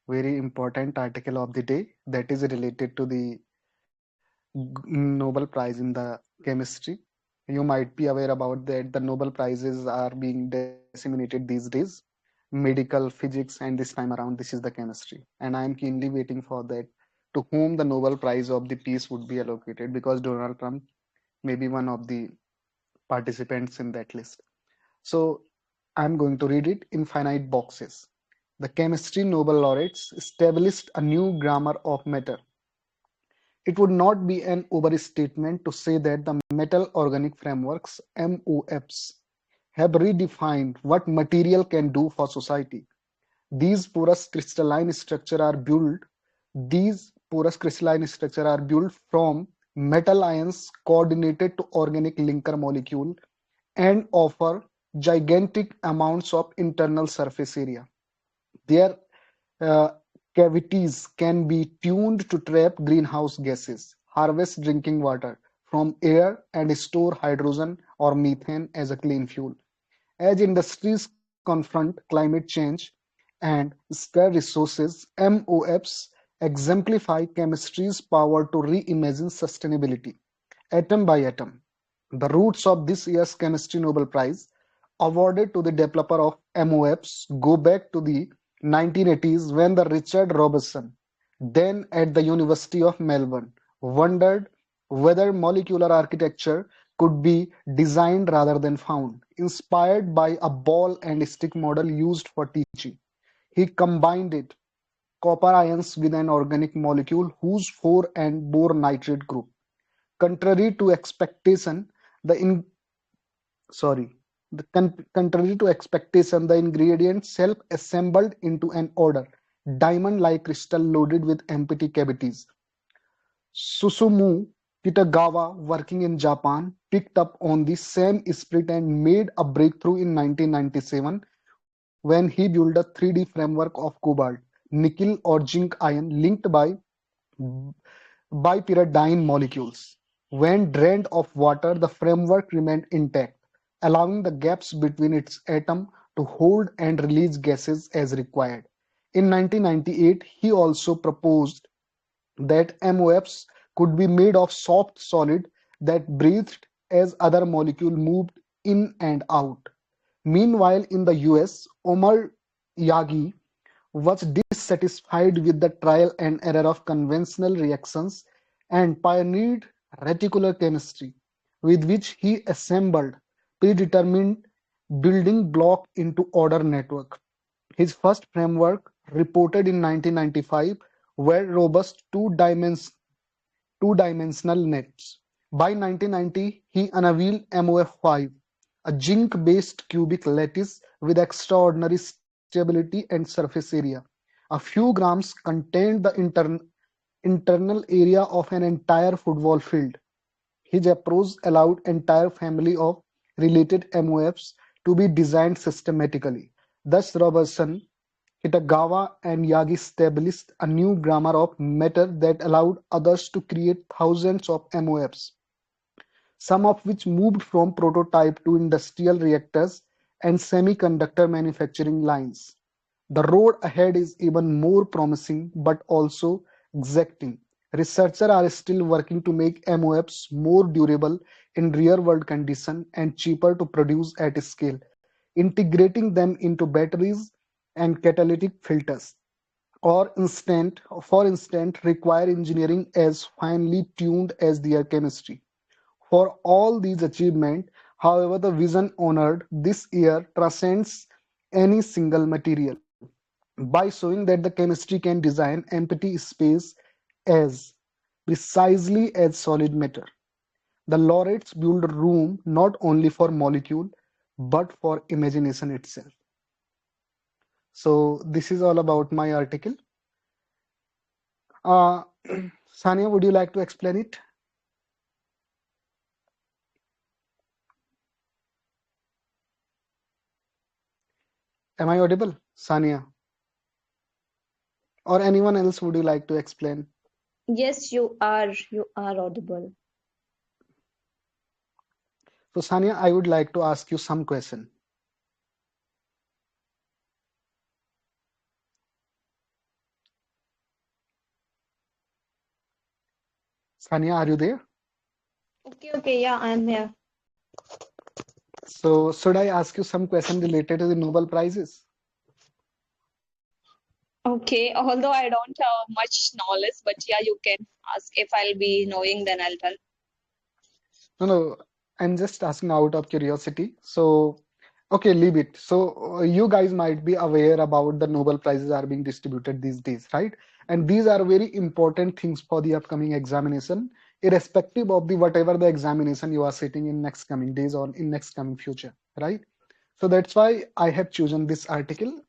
very important article of the day that is related to the Nobel Prize in the chemistry. You might be aware about that the Nobel Prizes are being disseminated these days. Medical, physics, and this time around, this is the chemistry. And I am keenly waiting for that to whom the Nobel Prize of the Peace would be allocated because Donald Trump may be one of the participants in that list. So I'm going to read it in finite boxes. The chemistry Nobel laureates established a new grammar of matter. It would not be an overstatement to say that the metal organic frameworks (MOFs) have redefined what material can do for society. These porous crystalline structures are built these porous crystalline structures are built from metal ions coordinated to organic linker molecule and offer gigantic amounts of internal surface area. Their uh, cavities can be tuned to trap greenhouse gases, harvest drinking water from air, and store hydrogen or methane as a clean fuel. As industries confront climate change and scarce resources, MOFs exemplify chemistry's power to reimagine sustainability atom by atom. The roots of this year's Chemistry Nobel Prize, awarded to the developer of MOFs, go back to the 1980s when the Richard Robertson, then at the University of Melbourne, wondered whether molecular architecture could be designed rather than found. Inspired by a ball and stick model used for teaching, he combined it copper ions with an organic molecule whose 4 and bore nitrate group. Contrary to expectation, the in sorry, contrary to expectation, the ingredients self-assembled into an order, diamond-like crystal loaded with empty cavities. Susumu Kitagawa, working in Japan, picked up on the same spirit and made a breakthrough in 1997 when he built a 3D framework of cobalt, nickel, or zinc ion linked by bipyridine molecules. When drained of water, the framework remained intact, allowing the gaps between its atoms to hold and release gases as required. In 1998, he also proposed that MOFs could be made of soft solid that breathed as other molecules moved in and out. Meanwhile, in the US, Omar Yagi was dissatisfied with the trial and error of conventional reactions and pioneered reticular chemistry, with which he assembled predetermined building block into order network. His first framework, reported in 1995, were robust two-dimensional nets. By 1990, he unveiled MOF5, a zinc-based cubic lattice with extraordinary stability and surface area. A few grams contained the internal area of an entire football field. His approach allowed entire family of related MOFs to be designed systematically. Thus, Robertson, Kitagawa, and Yagi established a new grammar of matter that allowed others to create thousands of MOFs, some of which moved from prototype to industrial reactors and semiconductor manufacturing lines. The road ahead is even more promising but also exacting. Researchers are still working to make MOFs more durable in real-world conditions and cheaper to produce at scale, integrating them into batteries and catalytic filters, for instance, require engineering as finely tuned as their chemistry. For all these achievements, however, the vision honored this year transcends any single material by showing that the chemistry can design empty space as precisely as solid matter. The laureates build room not only for molecule but for imagination itself. So this is all about my article. Uh, Sania, would you like to explain it? Am I audible, Sania? Or anyone else, would you like to explain? Yes, you are audible. So Sania, I would like to ask you some question. Sania, are you there? Okay, yeah, I'm here. So should I ask you some question related to the Nobel Prizes? Okay, although I don't have much knowledge, but yeah, you can ask. If I'll be knowing, then I'll tell. No, no, I'm just asking out of curiosity. So, okay, leave it. So, you guys might be aware about the Nobel Prizes are being distributed these days, right? And these are very important things for the upcoming examination, irrespective of the whatever the examination you are sitting in next coming days or in next coming future, right? So that's why I have chosen this article.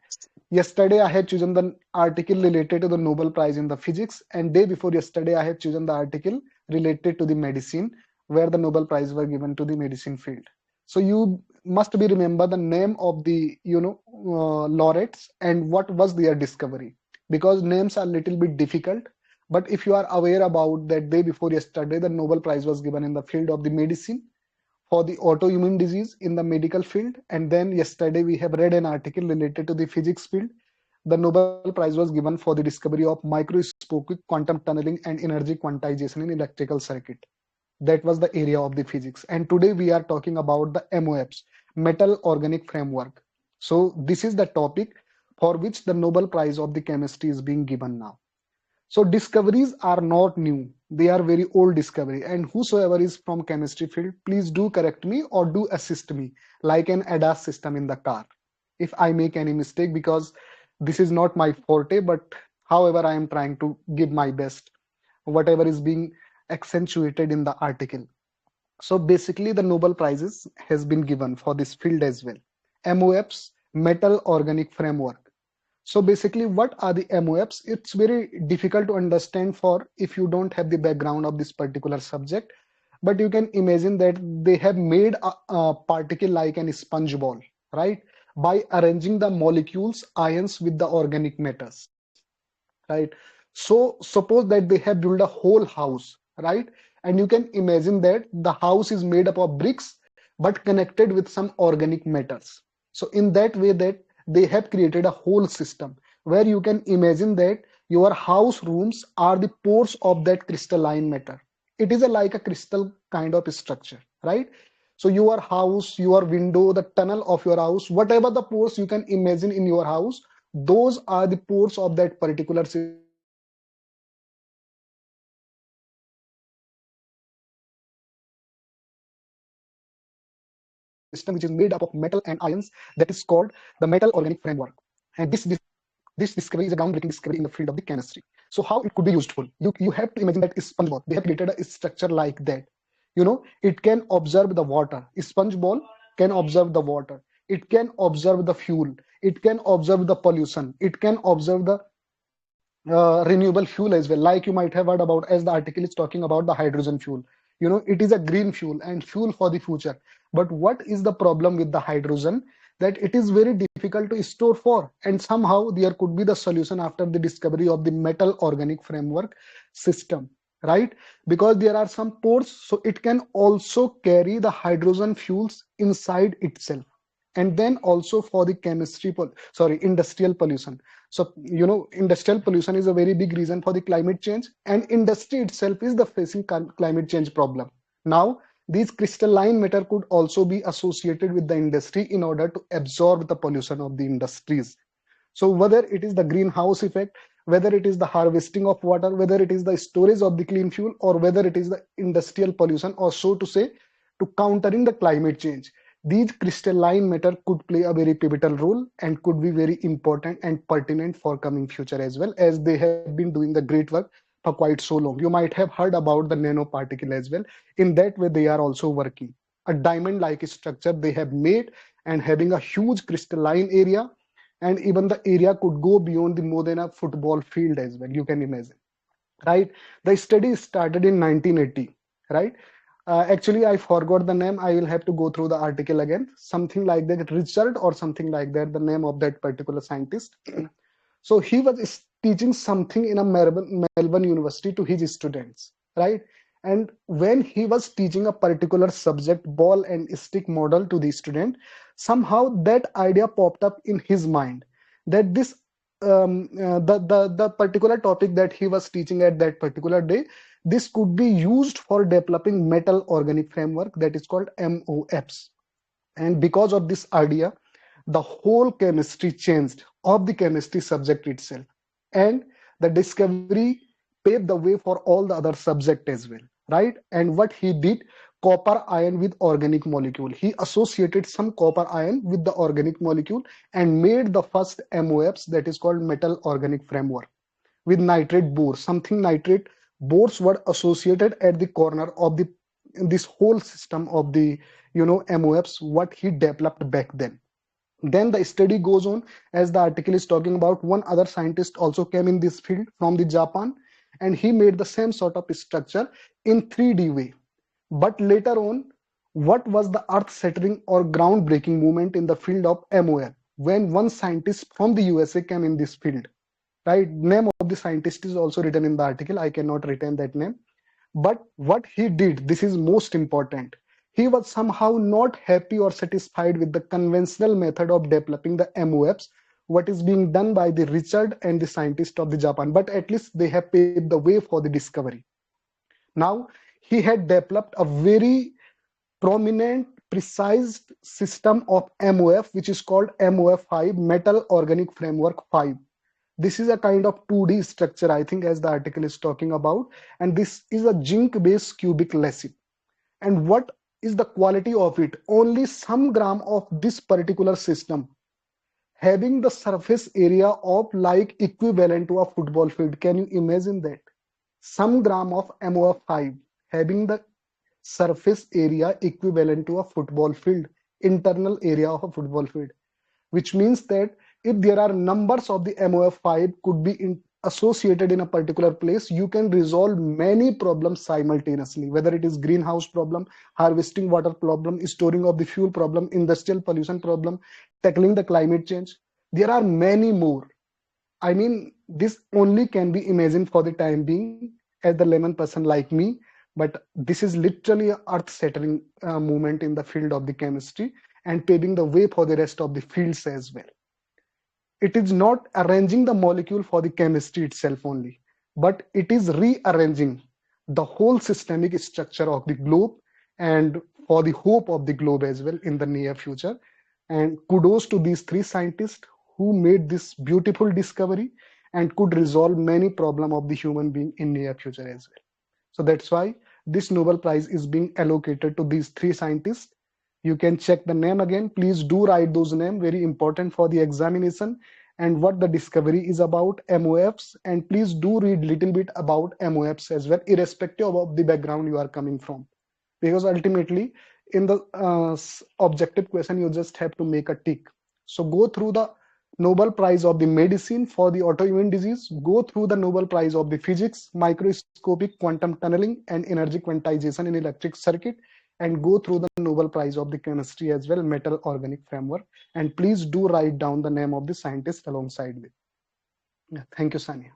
Yesterday, I had chosen the article related to the Nobel Prize in the physics, and day before yesterday, I had chosen the article related to the medicine, where the Nobel Prize were given to the medicine field. So you must be remember the name of the laureates and what was their discovery, because names are little bit difficult. But if you are aware about that day before yesterday, the Nobel Prize was given in the field of the medicine for the autoimmune disease in the medical field. And then yesterday we have read an article related to the physics field. The Nobel Prize was given for the discovery of microscopic quantum tunneling and energy quantization in electrical circuit. That was the area of the physics. And today we are talking about the MOFs, metal organic framework. So this is the topic for which the Nobel Prize of the chemistry is being given now. So discoveries are not new. They are very old discovery. And whosoever is from chemistry field, please do correct me or do assist me, like an ADAS system in the car, if I make any mistake, because this is not my forte, but however, I am trying to give my best, whatever is being accentuated in the article. So basically, the Nobel Prizes has been given for this field as well. MOFs, metal organic framework. So basically, what are the MOFs? It's very difficult to understand for if you don't have the background of this particular subject. But you can imagine that they have made a particle like an sponge ball, right? By arranging the molecules, ions with the organic matters, right? So suppose that they have built a whole house, right? And you can imagine that the house is made up of bricks, but connected with some organic matters. So in that way that they have created a whole system where you can imagine that your house rooms are the pores of that crystalline matter. It is like a crystal kind of structure, right? So your house, your window, the tunnel of your house, whatever the pores you can imagine in your house, those are the pores of that particular system, which is made up of metal organic framework. And this system is called the metal organic framework. And this system is made up of metal and ions, that is called the metal organic framework. And this discovery is a groundbreaking discovery in the field of the chemistry. So how it could be useful? You have to imagine that sponge ball. They have created a structure like that. It can observe the water. A sponge ball can observe the water. It can observe the fuel. It can observe the pollution. It can observe the renewable fuel as well. Like you might have heard about, as the article is talking about the hydrogen fuel. It is a green fuel and fuel for the future. But what is the problem with the hydrogen? That it is very difficult to store for, and somehow there could be the solution after the discovery of the metal organic framework system, right? Because there are some pores, so it can also carry the hydrogen fuels inside itself. And then also for the industrial pollution. So industrial pollution is a very big reason for the climate change, and industry itself is the facing climate change problem. Now these crystalline matter could also be associated with the industry in order to absorb the pollution of the industries. So whether it is the greenhouse effect, whether it is the harvesting of water, whether it is the storage of the clean fuel, or whether it is the industrial pollution, or so to say, to countering the climate change, these crystalline matter could play a very pivotal role and could be very important and pertinent for coming future, as well as they have been doing the great work for quite so long. You might have heard about the nanoparticle as well. In that way, they are also working. A diamond-like structure they have made, and having a huge crystalline area, and even the area could go beyond the more than a football field as well, you can imagine, right? The study started in 1980, right? Actually, I forgot the name. I will have to go through the article again. Something like that, Richard or something like that, the name of that particular scientist. So he was teaching something in a Melbourne University to his students, right? And when he was teaching a particular subject, ball and stick model to the student, somehow that idea popped up in his mind that this the particular topic that he was teaching at that particular day, this could be used for developing metal organic framework that is called MOFs. And because of this idea, the whole chemistry changed of the chemistry subject itself. And the discovery paved the way for all the other subject as well, right? And what he did, copper ion with organic molecule. He associated some copper ion with the organic molecule and made the first MOFs that is called metal organic framework with nitrate bore. Something nitrate bores were associated at the corner of the this whole system of the MOFs what he developed back then. Then the study goes on, as the article is talking about. One other scientist also came in this field from the Japan, and he made the same sort of structure in 3D way. But later on, what was the earth-shattering or groundbreaking movement in the field of MOF when one scientist from the USA came in this field, right? Name of the scientist is also written in the article. I cannot retain that name. But what he did, this is most important. He was somehow not happy or satisfied with the conventional method of developing the MOFs, what is being done by the Richard and the scientists of the Japan. But at least they have paved the way for the discovery. Now, he had developed a very prominent, precise system of MOF, which is called MOF5, Metal Organic Framework 5. This is a kind of 2D structure, I think, as the article is talking about. And this is a zinc-based cubic lattice. And what is the quality of it? Only some gram of this particular system having the surface area of like equivalent to a football field. Can you imagine that? Some gram of MOF5 having the surface area equivalent to a football field, internal area of a football field, which means that if there are numbers of the MOF5 could be associated in a particular place, you can resolve many problems simultaneously, whether it is greenhouse problem, harvesting water problem, storing of the fuel problem, industrial pollution problem, tackling the climate change. There are many more. I mean, this only can be imagined for the time being as the layman person like me, but this is literally an earth-shattering movement in the field of the chemistry and paving the way for the rest of the fields as well. It is not arranging the molecule for the chemistry itself only, but it is rearranging the whole systemic structure of the globe and for the hope of the globe as well in the near future. And kudos to these three scientists who made this beautiful discovery and could resolve many problems of the human being in near future as well. So that's why this Nobel Prize is being allocated to these three scientists. You can check the name again. Please do write those names, very important for the examination, and what the discovery is about, MOFs. And please do read little bit about MOFs as well, irrespective of the background you are coming from. Because ultimately, in the objective question, you just have to make a tick. So go through the Nobel Prize of the medicine for the autoimmune disease, go through the Nobel Prize of the physics, microscopic quantum tunneling and energy quantization in electric circuit, and go through the Nobel Prize of the chemistry as well, metal organic framework. And please do write down the name of the scientist alongside with. Yeah, thank you, Saniya.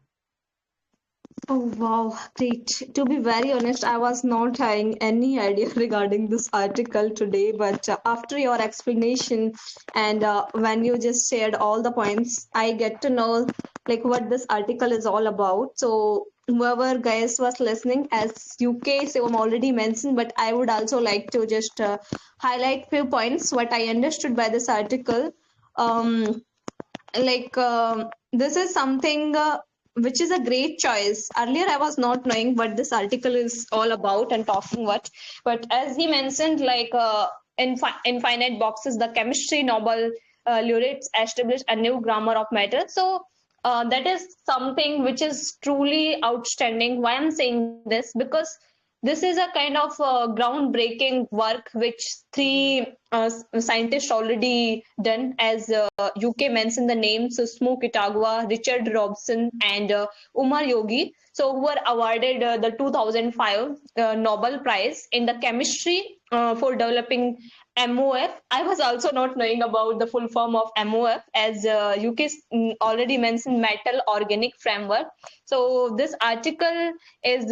Oh wow, great. To be very honest, I was not having any idea regarding this article today, but after your explanation and when you just shared all the points, I get to know like what this article is all about. So whoever guys was listening, as UK Sivam already mentioned, but I would also like to just highlight few points what I understood by this article. Um, this is something which is a great choice. Earlier I was not knowing what this article is all about and talking what, but as he mentioned, infinite boxes, the chemistry Nobel laureates established a new grammar of matter. So that is something which is truly outstanding. Why I'm saying this, because this is a kind of groundbreaking work which three scientists already done, as UK mentioned the names Sushmo Kitagawa, Richard Robson, and Umar Yogi. So, who were awarded the 2005 Nobel Prize in the chemistry for developing MOF. I was also not knowing about the full form of MOF, as UK already mentioned metal organic framework. So, this article is.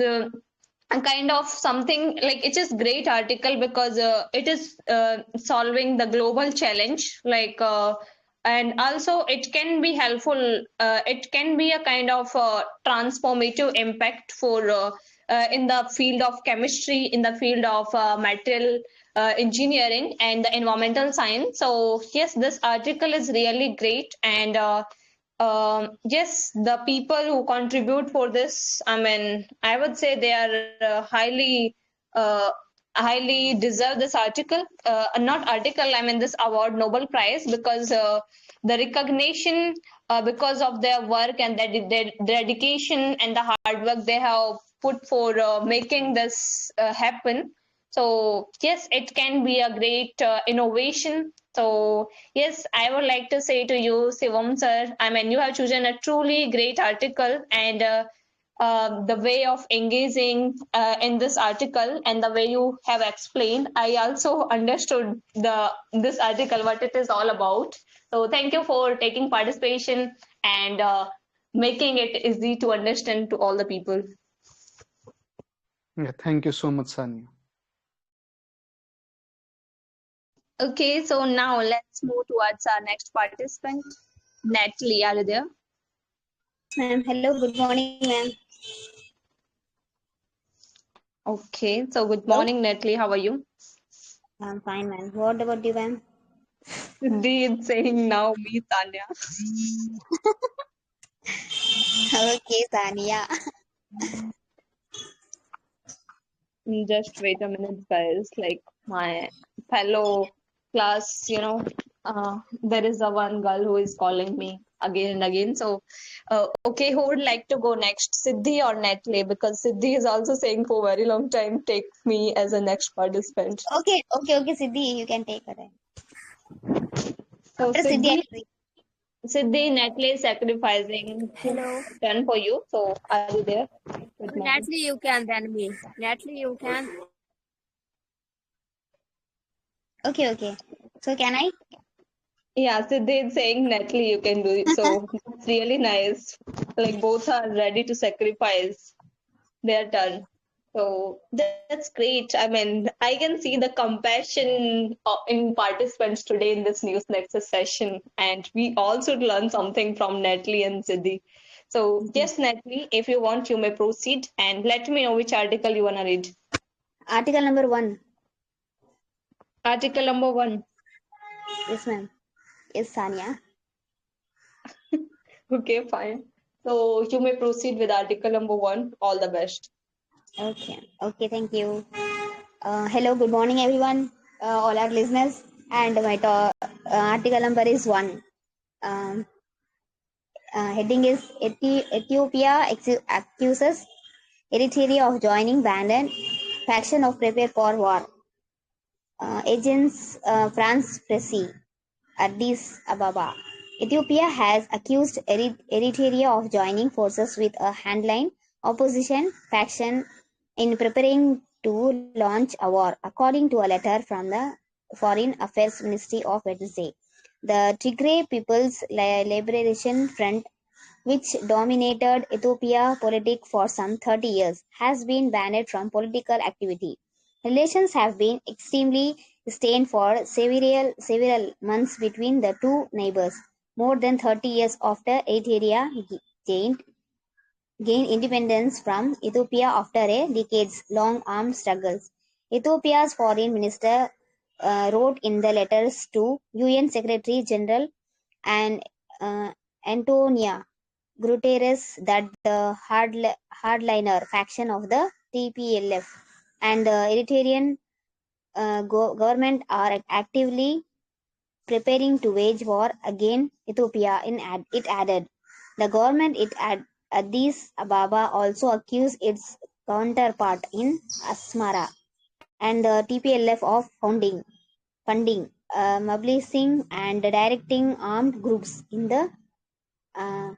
A kind of something like, it is great article because it is solving the global challenge, like and also it can be helpful, it can be a kind of transformative impact for in the field of chemistry, in the field of material engineering and the environmental science. So yes, this article is really great, and yes, the people who contribute for this, I mean, I would say they are uh, highly deserve this article, not article, I mean this award, Nobel Prize, because the recognition, because of their work and their dedication and the hard work they have put for making this happen. So yes, it can be a great innovation. So yes, I would like to say to you, Sivam sir, I mean, you have chosen a truly great article, and the way of engaging in this article and the way you have explained, I also understood this article, what it is all about. So thank you for taking participation and making it easy to understand to all the people. Yeah, thank you so much, Saniya. Okay, so now let's move towards our next participant, Natalie. Are you there? Ma'am, hello, good morning, ma'am. Okay, so good Hello? morning, Natalie. How are you? I'm fine, ma'am. What about you, ma'am? Siddhi is saying now, me, Tanya. Okay, Saniya. Just wait a minute, guys. Like my fellow class, there is a one girl who is calling me again and again. So, okay, who would like to go next, Siddhi or Natalie? Because Siddhi is also saying for a very long time, take me as a next participant. Okay, Siddhi, you can take her time. So, After Siddhi, I will Siddhi, Natalie is sacrificing Hello. turn for you. So, are you there? Good morning. Natalie, you can then me. Natalie, you can. Okay. So can I? Yeah, Siddhi is saying Natalie, you can do it. So it's really nice. Like both are ready to sacrifice their turn. So that's great. I mean, I can see the compassion in participants today in this News Nexus session, and we all should learn something from Natalie and Siddhi. So yes, Natalie, if you want, you may proceed and let me know which article you wanna read. Article number 1. Article number 1. Yes, ma'am. Yes, Saniya. Okay, fine. So you may proceed with article number 1. All the best. Okay, thank you. Hello, good morning, everyone, all our listeners. And my article number is 1. Um, heading is Ethiopia accuses Eritrea of joining banned faction of prepare for war. Agents France Pressy, Addis Ababa. Ethiopia has accused Eritrea of joining forces with a handline opposition faction in preparing to launch a war, according to a letter from the Foreign Affairs Ministry of Wednesday. The Tigray People's Liberation Front, which dominated Ethiopia politics for some 30 years, has been banned from political activity. Relations have been extremely strained for several months between the two neighbors, more than 30 years after Eritrea gained independence from Ethiopia after a decades-long armed struggles. Ethiopia's foreign minister wrote in the letters to UN Secretary General and Antonio Guterres that the hardliner faction of the TPLF and the Eritrean government are actively preparing to wage war against Ethiopia. It added, the government at Addis Ababa also accused its counterpart in Asmara, and the TPLF of funding, mobilizing and directing armed groups in the uh,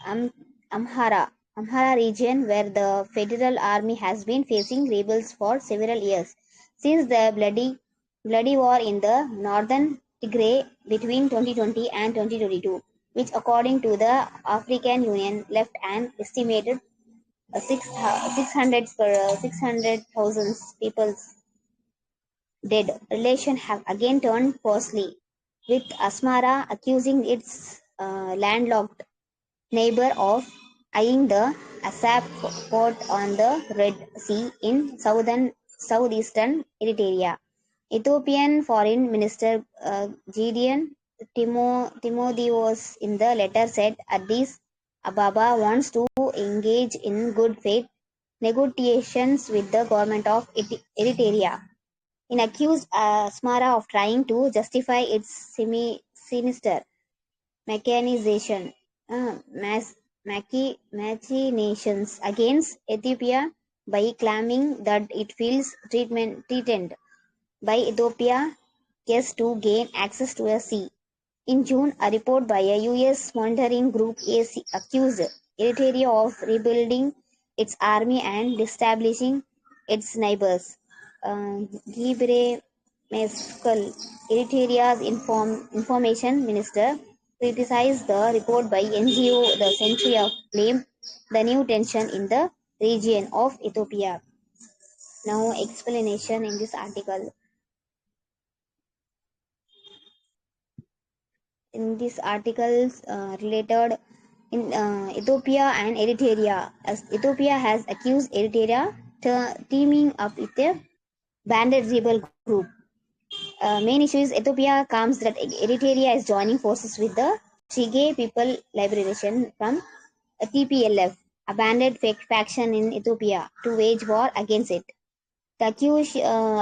Am- Amhara region, where the Federal Army has been facing rebels for several years since the bloody war in the northern Tigray between 2020 and 2022, which, according to the African Union, left an estimated 600,000 people dead. Relations have again turned costly, with Asmara accusing its landlocked neighbor of eyeing the Assab port on the Red Sea in southeastern Eritrea. Ethiopian Foreign Minister Gideon Timotheos in the letter said Addis Ababa wants to engage in good faith negotiations with the government of Eritrea. It accused Asmara of trying to justify its sinister mechanization, machinations against Ethiopia by claiming that it feels threatened by Ethiopia quest to gain access to a sea. In June, a report by a US monitoring group accused Eritrea of rebuilding its army and destabilizing its neighbors. Gibre Meskel, Eritrea's information minister, criticized the report by NGO The Century of Blame the new tension in the region of Ethiopia. Now, explanation in this article. In this article related in Ethiopia and Eritrea, as Ethiopia has accused Eritrea teaming up with a bandit rebel group. Main issue is Ethiopia claims that Eritrea is joining forces with the Tigray People Liberation from TPLF, a bandit faction in Ethiopia, to wage war against it. The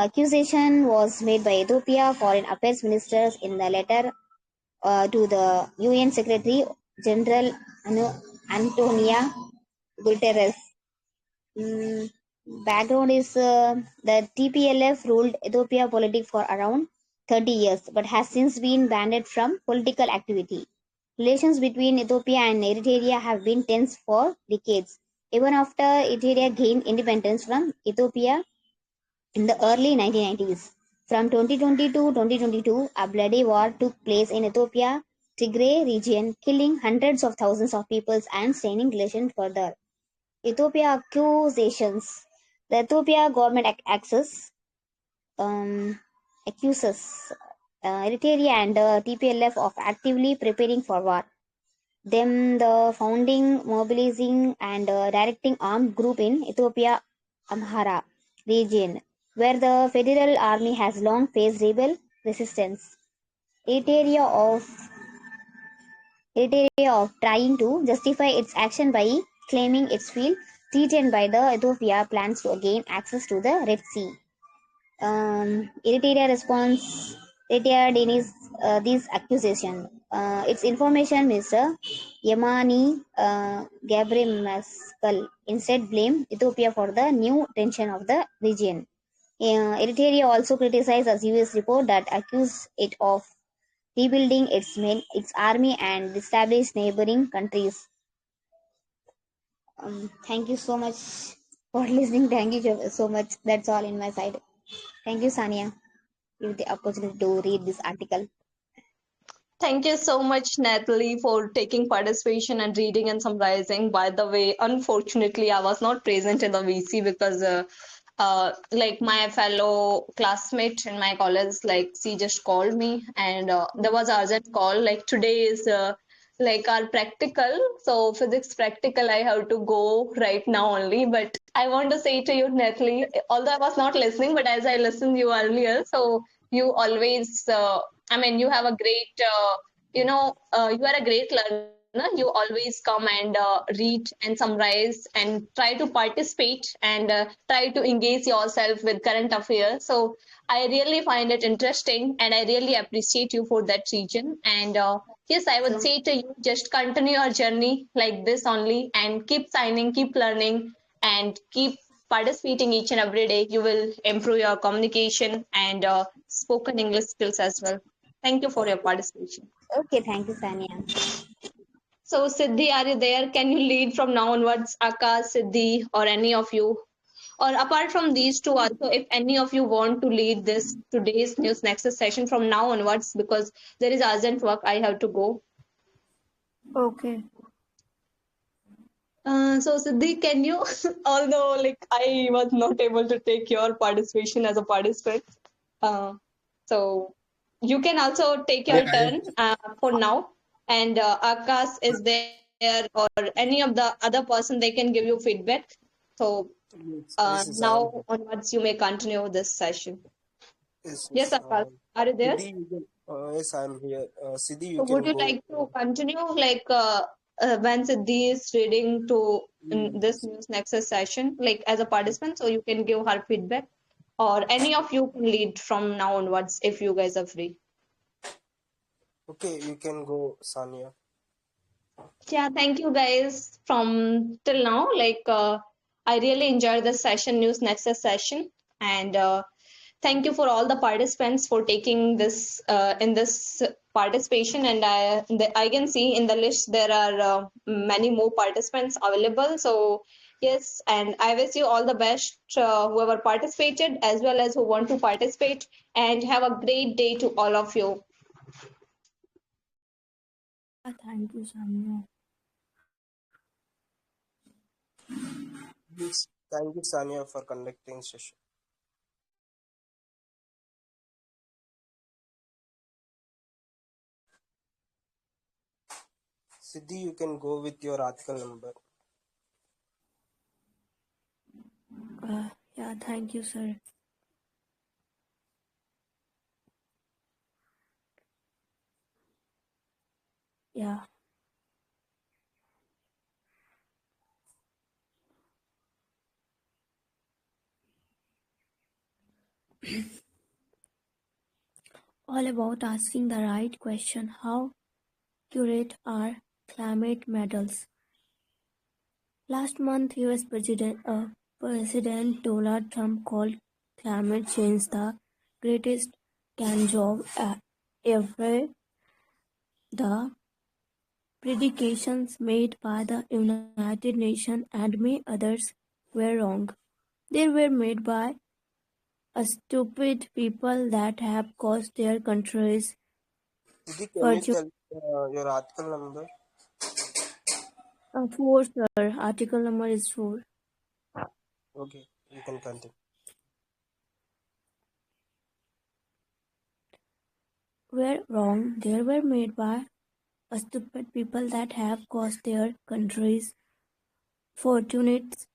accusation was made by Ethiopia Foreign Affairs ministers in the letter to the UN Secretary General Antonia Guterres. Mm, Background is the TPLF ruled Ethiopia politics for around 30 years but has since been banned from political activity. Relations between Ethiopia and Eritrea have been tense for decades. Even after Eritrea gained independence from Ethiopia in the early 1990s. From 2020 to 2022, a bloody war took place in Ethiopia Tigray region, killing hundreds of thousands of people and staining relations further. Ethiopia accusations. The Ethiopia government accuses Eritrea and TPLF of actively preparing for war. Them the founding, mobilizing, and directing armed group in Ethiopia Amhara region, where the Federal Army has long faced rebel resistance. Eritrea of trying to justify its action by claiming its feel threatened by the Ethiopia plans to gain access to the Red Sea. Eritrea responds denies this accusation. Its information minister Yemeni Gabriel instead blamed Ethiopia for the new tension of the region. Eritrea also criticized a US report that accused it of rebuilding its army and established neighboring countries. Thank you so much for listening. Thank you so much. That's all in my side. Thank you, Saniya, give the opportunity to read this article. Thank you so much, Natalie, for taking participation and reading and summarizing. By the way, unfortunately, I was not present in the VC because, like my fellow classmate in my college, like she just called me, and there was an urgent call. Like today is like our practical, so physics practical. I have to go right now only. But I want to say to you, Natalie, although I was not listening, but as I listened you earlier, so you always. I mean, you have a great, you are a great learner. You always come and read and summarize and try to participate and try to engage yourself with current affairs. So I really find it interesting and I really appreciate you for that region. And yes, I would say to you, just continue your journey like this only and keep signing, keep learning, and keep participating each and every day, you will improve your communication and spoken English skills as well. Thank you for your participation. Okay, thank you, Saniya. So, Siddhi, are you there? Can you lead from now onwards, Akash, Siddhi, or any of you? Or apart from these two, also, if any of you want to lead this today's News Nexus session from now onwards, because there is urgent work, I have to go. Okay. So Siddhi, can you, although like I was not able to take your participation as a participant, uh, so you can also take your turn for now. And Akash is there, or any of the other person, they can give you feedback. So Yes, I am now here. onwards, you may continue this session. Yes, Yes, yes. Akash, are you there? Siddhi, you can, yes, I am here. Siddhi, you So would can you go. like to continue like when Siddhi is reading to in this Yes. News Nexus session, like as a participant, so you can give her feedback, or any of you can lead from now onwards if you guys are free. Okay, you can go, Sania. Yeah, thank you guys from till now. Like I really enjoyed this session, News Nexus session, and thank you for all the participants for taking this in this participation. And I can see in the list there are many more participants available. So yes, and I wish you all the best, whoever participated as well as who want to participate. And have a great day to all of you. Thank you, Saniya. Yes. Thank you, Sania, for conducting session. Siddhi, you can go with your article number. Yeah, thank you, sir. Yeah. All about asking the right question. How accurate are climate models? Last month, US President Donald Trump called climate change the greatest can job ever. The predictions made by the United Nations and many others were wrong. They were made by stupid people that have caused their countries Siddhi, can you fortune. tell your article number? 4, sir. Article number is 4. Okay, you can continue. Were wrong. They were made by stupid people that have caused their countries fortunes,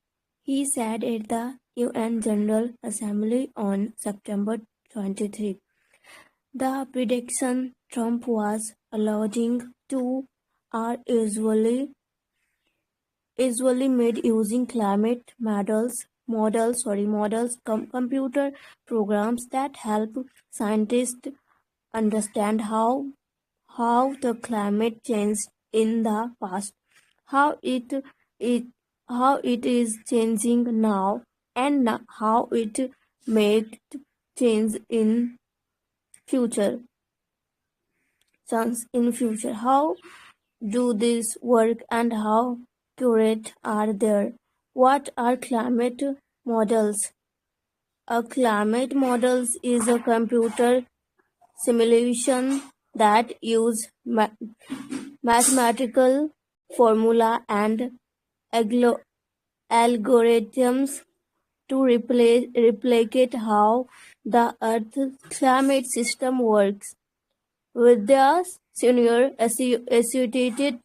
he said at the UN General Assembly on September 23. The prediction Trump was alluding to are usually made using climate computer programs that help scientists understand how the climate changed in the past, how it how it is changing now, and how it may change in future. How do this work and how accurate are they? What are climate models? A climate models is a computer simulation that use mathematical formula and algorithms to replicate how the Earth's climate system works. Vidya Senior associated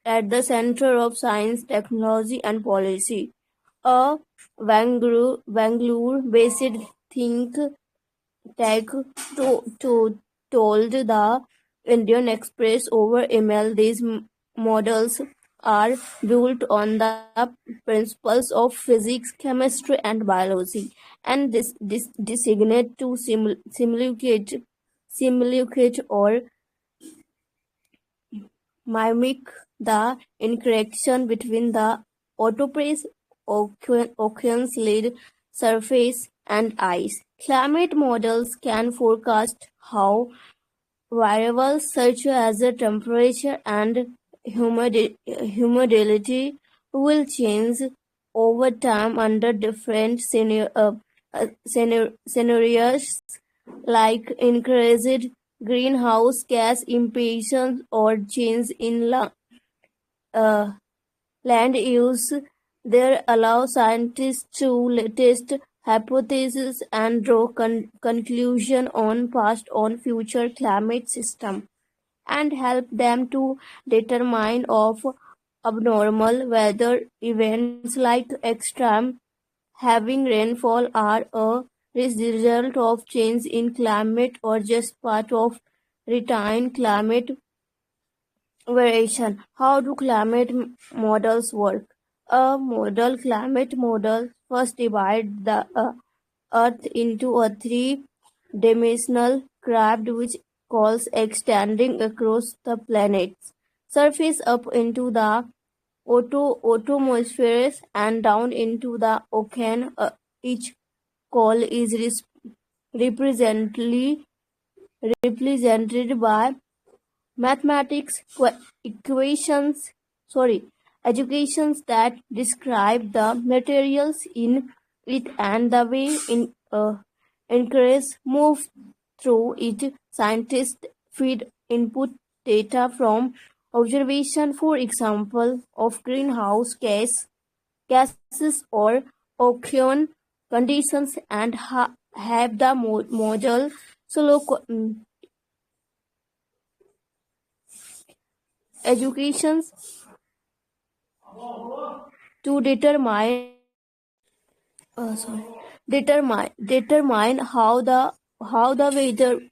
at the Center of Science, Technology and Policy, a Bangalore-based think tank told the Indian Express over email these models are built on the principles of physics, chemistry, and biology, and this designate to simulate or mimic the interaction between the autopraise oceans, lead surface, and ice. Climate models can forecast how variables such as the temperature and humidity will change over time under different scenarios like increased greenhouse gas emissions or change in uh, land use. There allow scientists to test hypotheses and draw conclusion on past on future climate system and help them to determine of abnormal weather events like extreme having rainfall are a result of change in climate or just part of routine climate variation. How do climate models work? A climate model first divide the Earth into a three-dimensional craft which calls extending across the planet's surface up into the atmosphere and down into the ocean. Each call is represently represented by mathematics equations sorry educations that describe the materials in it and the way increase move through it. Scientists feed input data from observation, for example, of greenhouse gases or ocean conditions, and have the model so educations to sorry, determine how the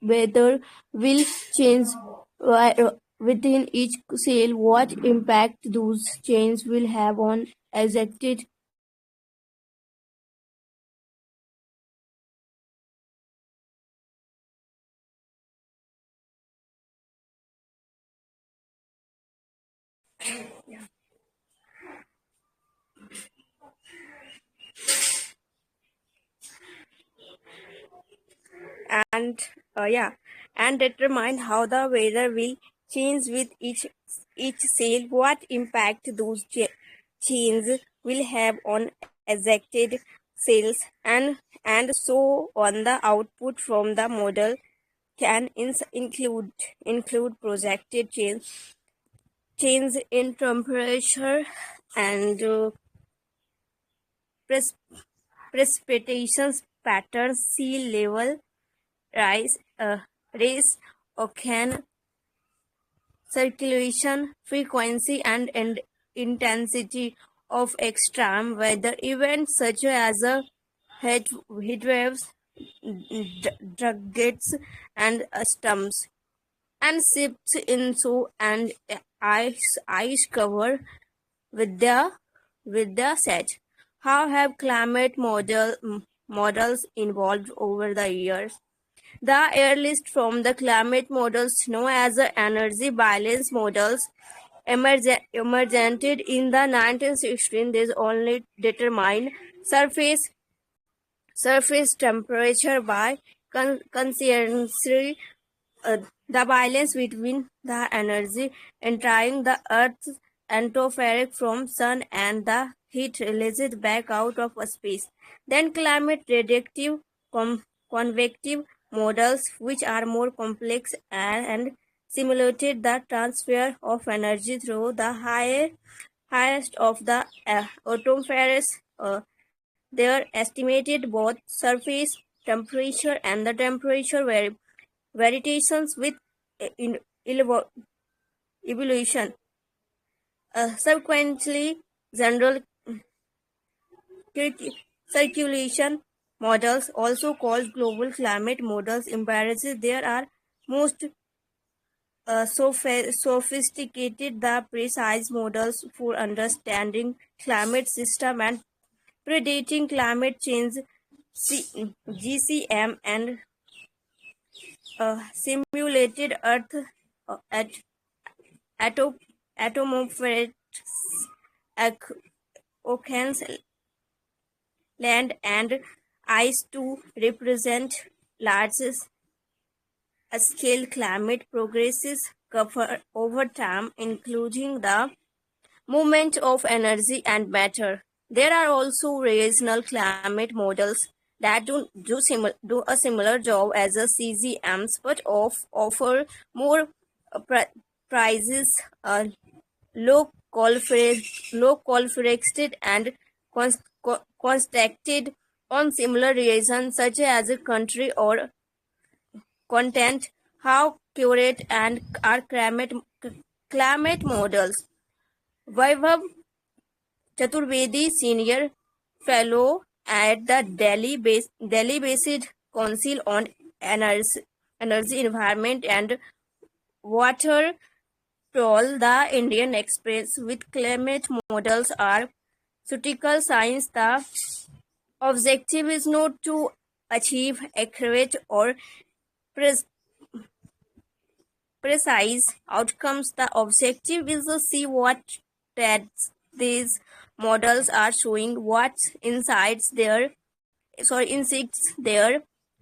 weather will change within each cell, what impact those changes will have on exacted and yeah and determine how the weather will change with each cell, what impact those changes will have on exacted cells, and so on. The output from the model can include projected change in temperature and pres- precipitation patterns, sea level rise, race, ocean circulation, frequency, and intensity of extreme weather events such as heat waves, droughts, and storms, and shifts in so and ice cover with the set. How have climate models evolved over the years? The earliest from the climate models, known as the energy balance models, emerged in the 1916s. These only determine surface temperature by considering the balance between the energy entering the Earth's atmosphere from sun and the heat released back out of space. Then climate predictive convective models, which are more complex and simulated the transfer of energy through the highest of the atmospheres. They estimated both surface temperature and the temperature variations with in evolution. Subsequently, general circulation models, also called global climate models, embarrasses there are most sophisticated the precise models for understanding climate system and predating climate change. GCM and simulated Earth at atom atmospheric occurrence land and ice to represent large scale climate progresses cover over time, including the movement of energy and matter. There are also regional climate models that do a similar job as a CGMs but offer more prices, low qualified and constructed on similar reasons such as a country or content. How curate and are climate models. Vaibhav Chaturvedi, Senior Fellow at the Delhi-based Council on Energy, Environment and Water, told the Indian Express with climate models are physical science. The objective is not to achieve accurate or precise outcomes. The objective is to see what threads these models are showing, what insights there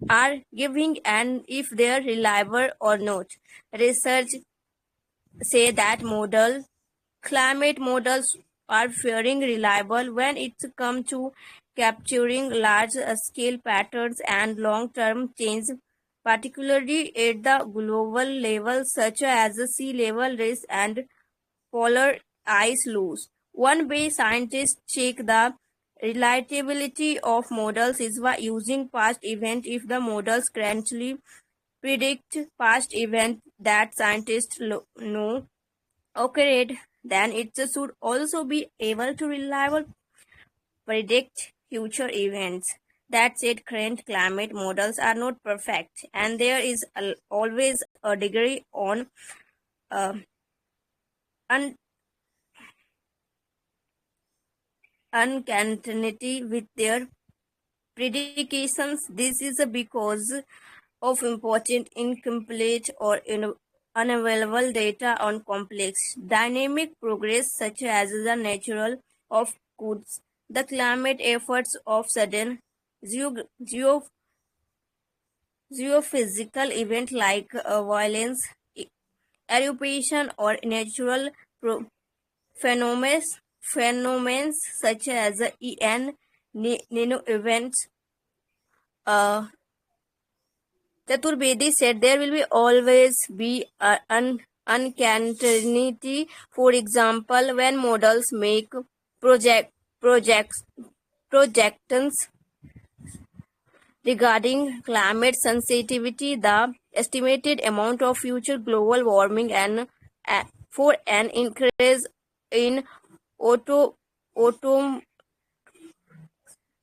are giving, and if they are reliable or not. Research say that climate models are fairly reliable when it comes to capturing large scale patterns and long term change, particularly at the global level, such as sea level rise and polar ice loss. One way scientists check the reliability of models is by using past events. If the models currently predict past events that scientists know occurred, then it should also be able to reliably predict future events. That said, current climate models are not perfect, and there is always a degree on uh, un- uncertainty with their predictions. This is because of important incomplete or unavailable data on complex dynamic progress such as the natural of goods, the climate efforts of sudden geo- geo- geophysical event like violence, eruption, or natural pro- phenomena such as Nino events. Uh, Chaturvedi said there will be always be an uncertainty. For example, when models make project projects projections regarding climate sensitivity, the estimated amount of future global warming and for an increase in auto, autom,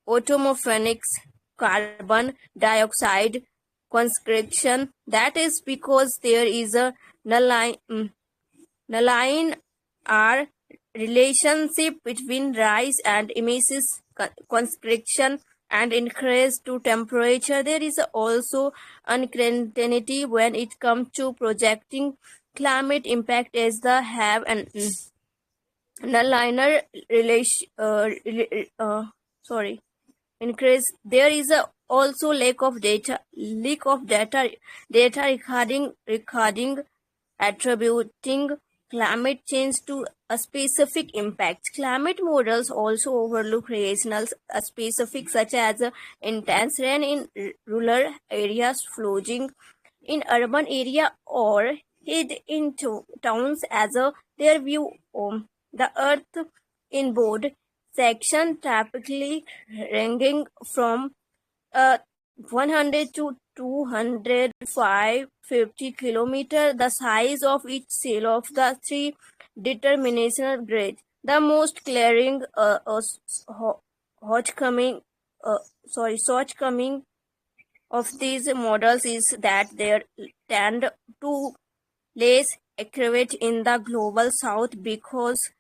automophonics carbon dioxide concentration. That is because there is a nulline R relationship between rise and emissions concentration and increase to temperature. There is also uncertainty when it comes to projecting climate impact as the have an nonlinear relation. Sorry, increase. There is also lack of data recording attributing climate change to a specific impact. Climate models also overlook regional specific such as intense rain in rural areas, flooding in urban area, or heat in towns as their view on the earth inboard section typically ranging from 100 to 250 kilometer. The size of each cell of the three determinational grade. The most glaring shortcoming shortcoming of these models is that they tend to less accurate in the global south because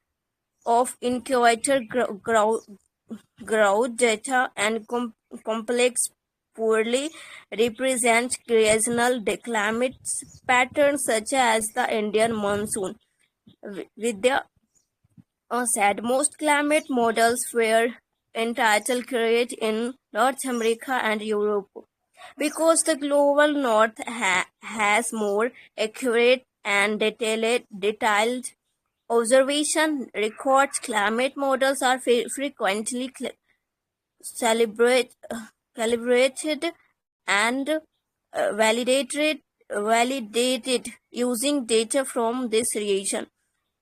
of incubator growth data and complex poorly represent regional climate patterns such as the Indian monsoon. With the said most climate models were entitled Create in North America and Europe. Because the global north has more accurate and detailed observation records, climate models are frequently calibrated and validated using data from this region.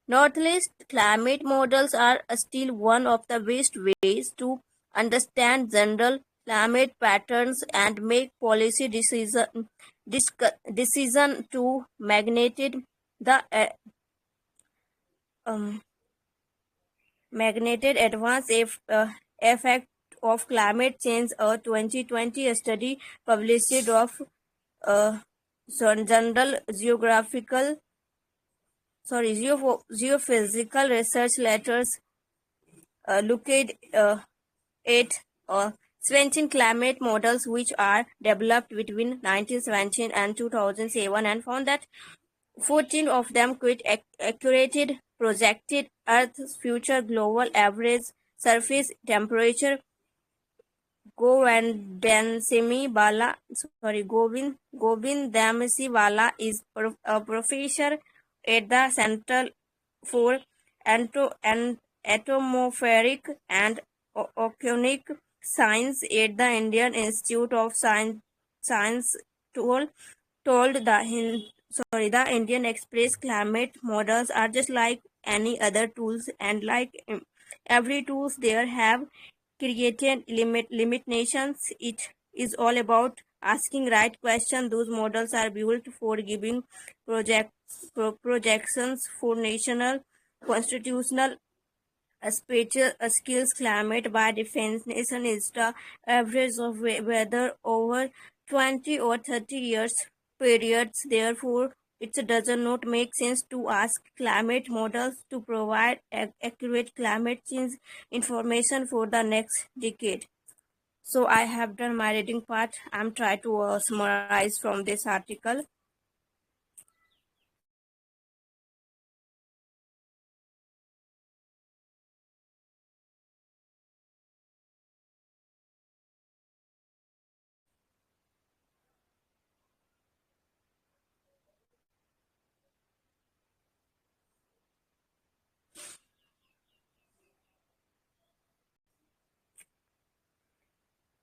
Northwest climate models are still one of the best ways to understand general climate patterns and make policy decision to the um, magneted advance effect of climate change. A 2020 study published of uh, General Geophysical Research Letters looked at 17 climate models which are developed between 1917 and 2007 and found that 14 of them quite accurately projected Earth's future global average surface temperature. Govind Bala is a professor at the Center for Atmospheric and Oceanic Science at the Indian Institute of Science told the Indian Express climate models are just like any other tools, and like every tools there have created limitations. It is all about asking right question. Those models are built for giving projections for national constitutional spatial skills. Climate by definition is the average of weather over 20 or 30 years periods. Therefore, it does not make sense to ask climate models to provide accurate climate change information for the next decade. So I have done my reading part. I'm trying to summarize from this article.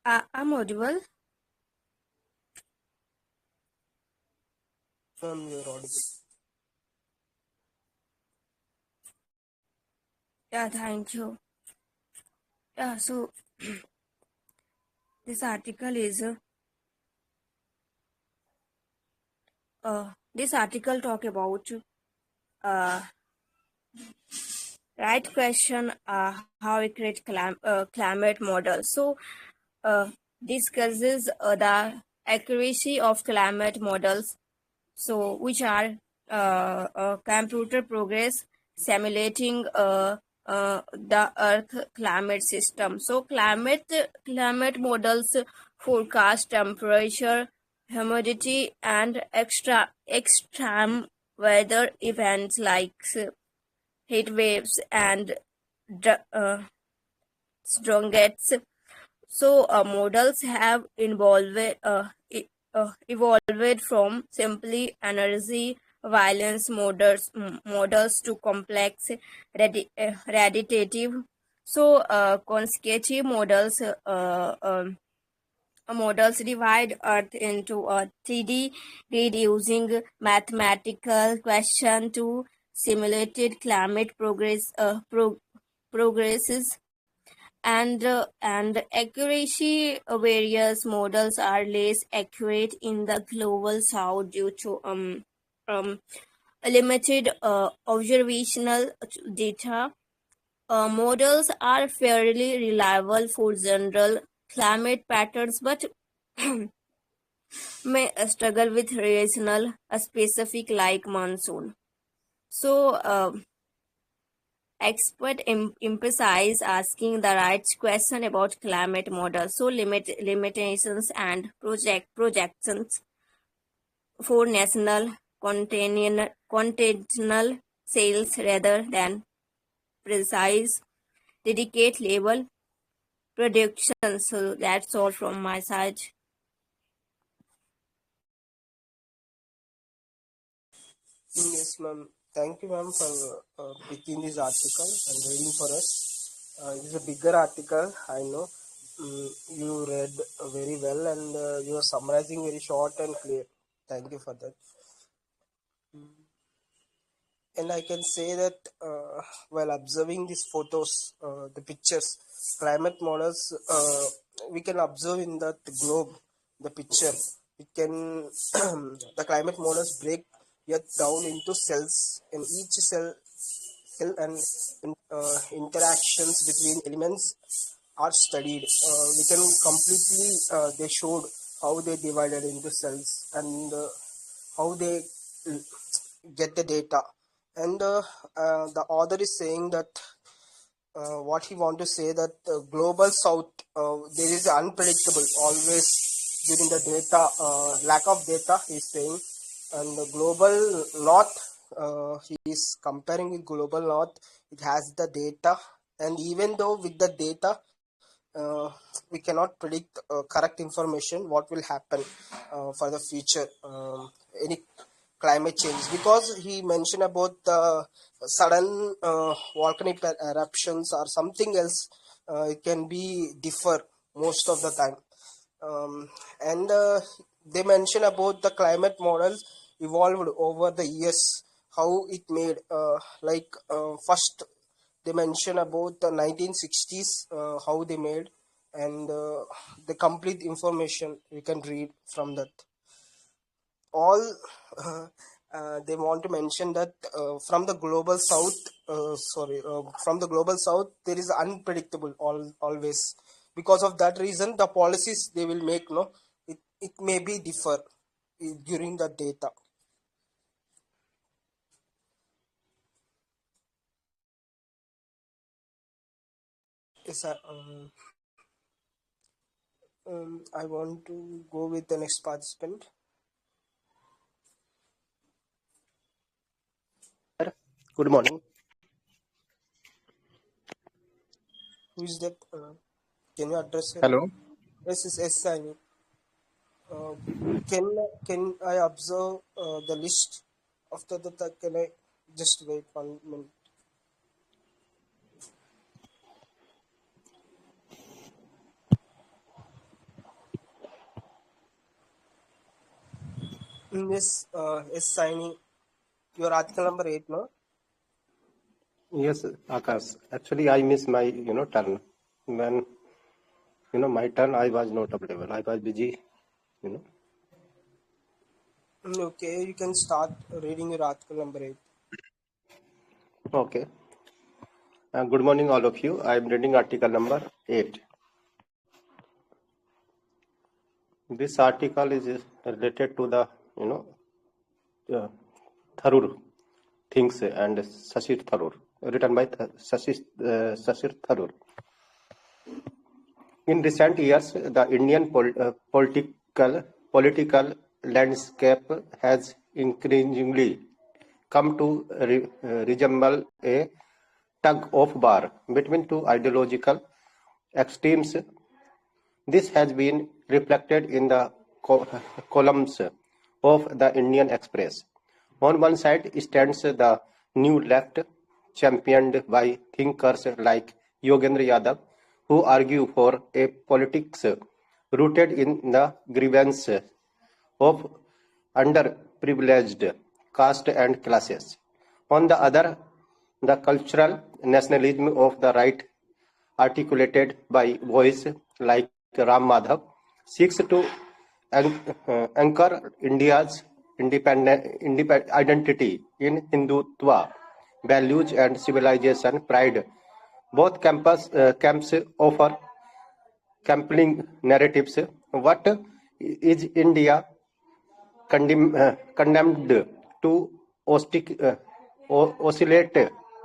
I'm audible. Ma'am, you're audible. Yeah, thank you. Yeah, so this article is this article talk about uh, right question, how we create climate model. So discusses the accuracy of climate models, so which are computer progress simulating the earth climate system. So climate models forecast temperature, humidity, and extreme weather events like heat waves and strongets. So models have evolved from simply energy violence models to complex radiative. So consecutive models divide Earth into a 3D grid using mathematical question to simulated climate progresses and accuracy. Various models are less accurate in the global south due to um, limited observational data. Models are fairly reliable for general climate patterns, but may struggle with regional specific like monsoon. So expert emphasize asking the right question about climate models. So limitations and projections for national continental sales rather than precise dedicate label prediction. So that's all from my side. Yes, ma'am. Thank you, ma'am, for picking this article and reading for us. It is a bigger article, I know. You read very well and you are summarizing very short and clear. Thank you for that. And I can say that while observing these photos, the pictures, climate models, we can observe in that globe, the picture. It can the climate models break Earth down into cells, and each cell and interactions between elements are studied. We can completely they showed how they divided into cells and how they get the data. And the author is saying that what he want to say that global south there is unpredictable always during the data lack of data he's saying, and the global north he is comparing with global north, it has the data, and even though with the data we cannot predict correct information what will happen for the future, any climate change, because he mentioned about the sudden volcanic eruptions or something else. It can be differ most of the time, and they mention about the climate models evolved over the years, how it made first they mention about the 1960s how they made, and the complete information we can read from that. All they want to mention that from the global south from the global south there is unpredictable always, because of that reason the policies they will make, no, it may be differ during the data. Yes, I want to go with the next participant. Good morning. Who is that? Can you address your name? Hello. Yes, yes, yes, I know. Uh, can I observe the list after that? Can I just wait 1 minute? Yes, yes, signing. Your article number 8, no? Yes, Akash. Actually, I missed my turn. When my turn, I was not available. I was busy. You know. Okay, you can start reading your article number 8. Okay. Good morning, all of you. I am reading article number 8. This article is related to the uh, Tharoor things and Sashir Tharoor, written by Sashir Tharoor. In recent years, the Indian political landscape has increasingly come to resemble a tug of war between two ideological extremes. This has been reflected in the columns of the Indian Express. On one side stands the new left, championed by thinkers like Yogendra Yadav, who argue for a politics rooted in the grievance of underprivileged caste and classes. On the other, the cultural nationalism of the right, articulated by voices like Ram Madhav, seeks to anchor India's independent identity in Hindutva values and civilization pride. Both camps offer compelling narratives. What is India condemned to oscillate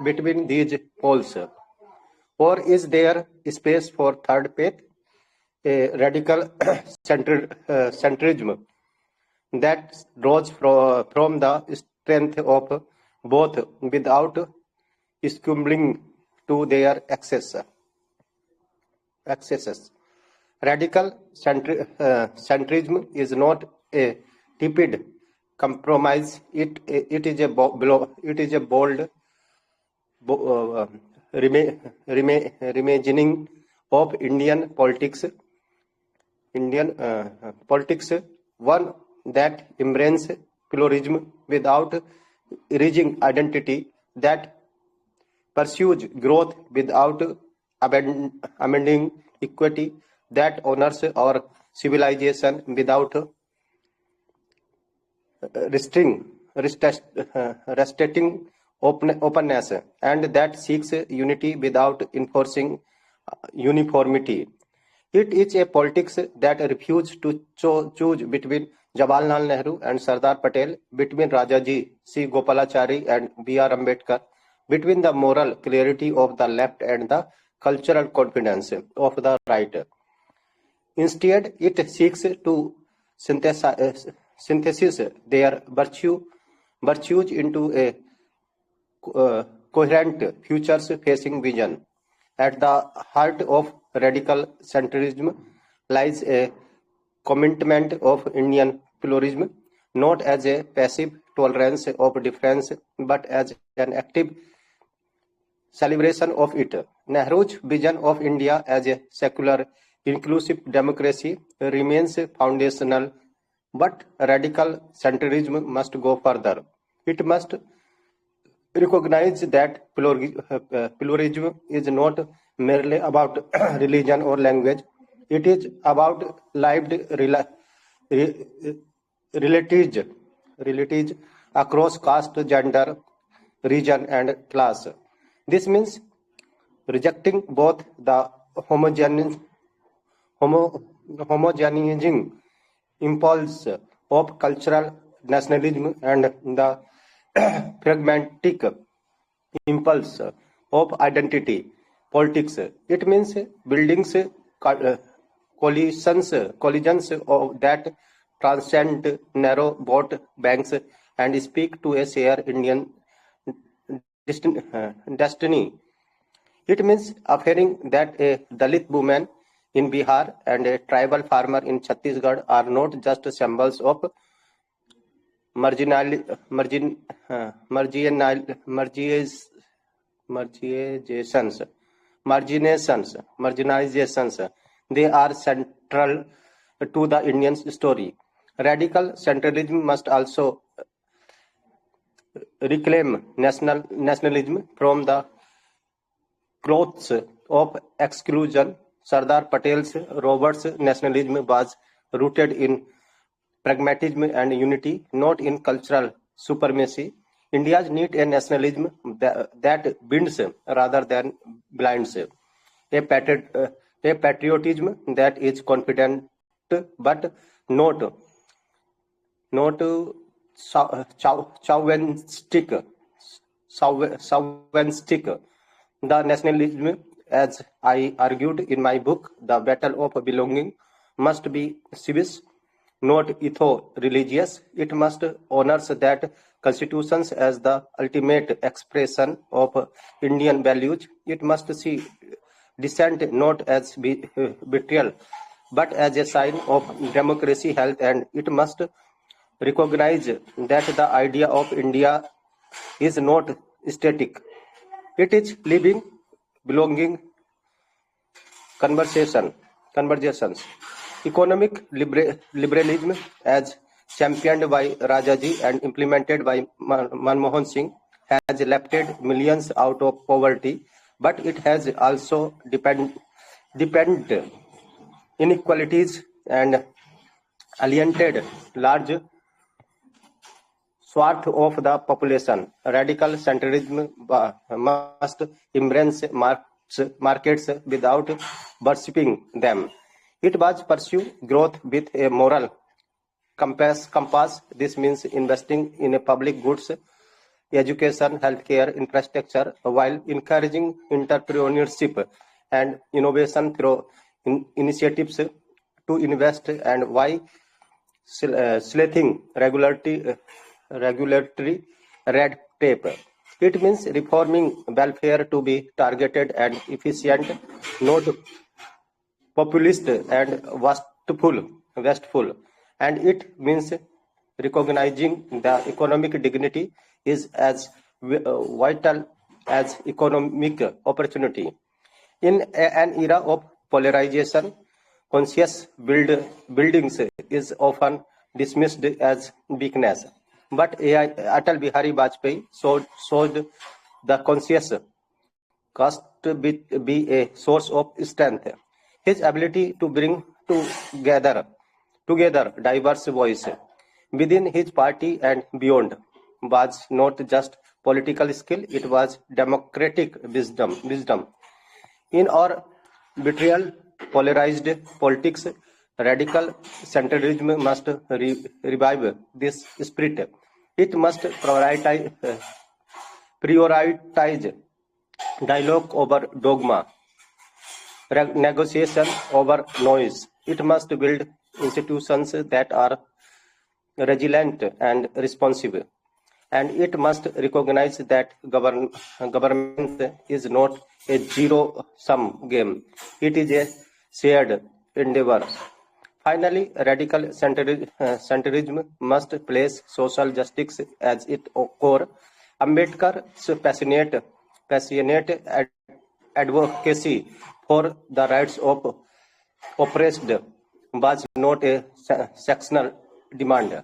between these poles? Or is there space for third path, a radical centrism that draws from the strength of both without succumbing to their excess? excesses. Radical centrism is not a tepid compromise. It is a bold reimagining of Indian politics, one that embraces pluralism without erasing identity, that pursues growth without amending equity, that honors our civilization without restricting openness, and that seeks unity without enforcing uniformity. It is a politics that refuses to choose between Jawaharlal Nehru and Sardar Patel, between Rajaji, C. Gopalachari and B.R. Ambedkar, between the moral clarity of the left and the cultural confidence of the right. Instead, it seeks to synthesize their virtues into a coherent futures-facing vision. At the heart of radical centrism lies a commitment of Indian pluralism, not as a passive tolerance of difference, but as an active celebration of it. Nehru's vision of India as a secular, inclusive democracy remains foundational, but radical centrism must go further. It must recognize that pluralism is not merely about religion or language. It is about lived realities across caste, gender, region, and class. This means rejecting both the homogenizing impulse of cultural nationalism and the pragmatic impulse of identity politics. It means building collisions that transcend narrow vote banks and speak to a shared Indian destiny. It means affirming that a Dalit woman in Bihar and a tribal farmer in Chhattisgarh are not just symbols of marginalizations. They are central to the Indian story. Radical centralism must also reclaim nationalism from the clothes of exclusion. Sardar Patel's Roberts nationalism was rooted in pragmatism and unity, not in cultural supremacy. India's need a nationalism that binds rather than blinds, a patriotism that is confident but not chauvinistic. The nationalism, as I argued in my book, The Battle of Belonging, must be civic, not ethno-religious. It must honor that constitutions as the ultimate expression of Indian values. It must see dissent not as betrayal, but as a sign of democracy health, and it must recognize that the idea of India is not static. It is living, belonging conversations. Economic liberalism, as championed by Rajaji and implemented by Manmohan Singh, has lifted millions out of poverty, but it has also deepened inequalities and alienated large swath of the population. Radical centrism must embrace markets without worshipping them. It must pursue growth with a moral compass. This means investing in public goods, education, healthcare, infrastructure, while encouraging entrepreneurship and innovation through initiatives to invest, and why slashing regulatory red tape. It means reforming welfare to be targeted and efficient, not populist and wasteful, and it means recognizing the economic dignity is as vital as economic opportunity. In an era of polarization, conscious buildings is often dismissed as weakness. But Atal Bihari Vajpayee showed the conscious cost to be a source of strength. His ability to bring together diverse voices within his party and beyond was not just political skill, it was democratic wisdom. In our betrayal, polarized politics, radical centrism must revive this spirit. It must prioritize dialogue over dogma, negotiation over noise. It must build institutions that are resilient and responsive. And it must recognize that government is not a zero-sum game. It is a shared endeavor. Finally, radical centrism must place social justice as its core. Ambedkar's passionate advocacy for the rights of oppressed was not a sectional demand.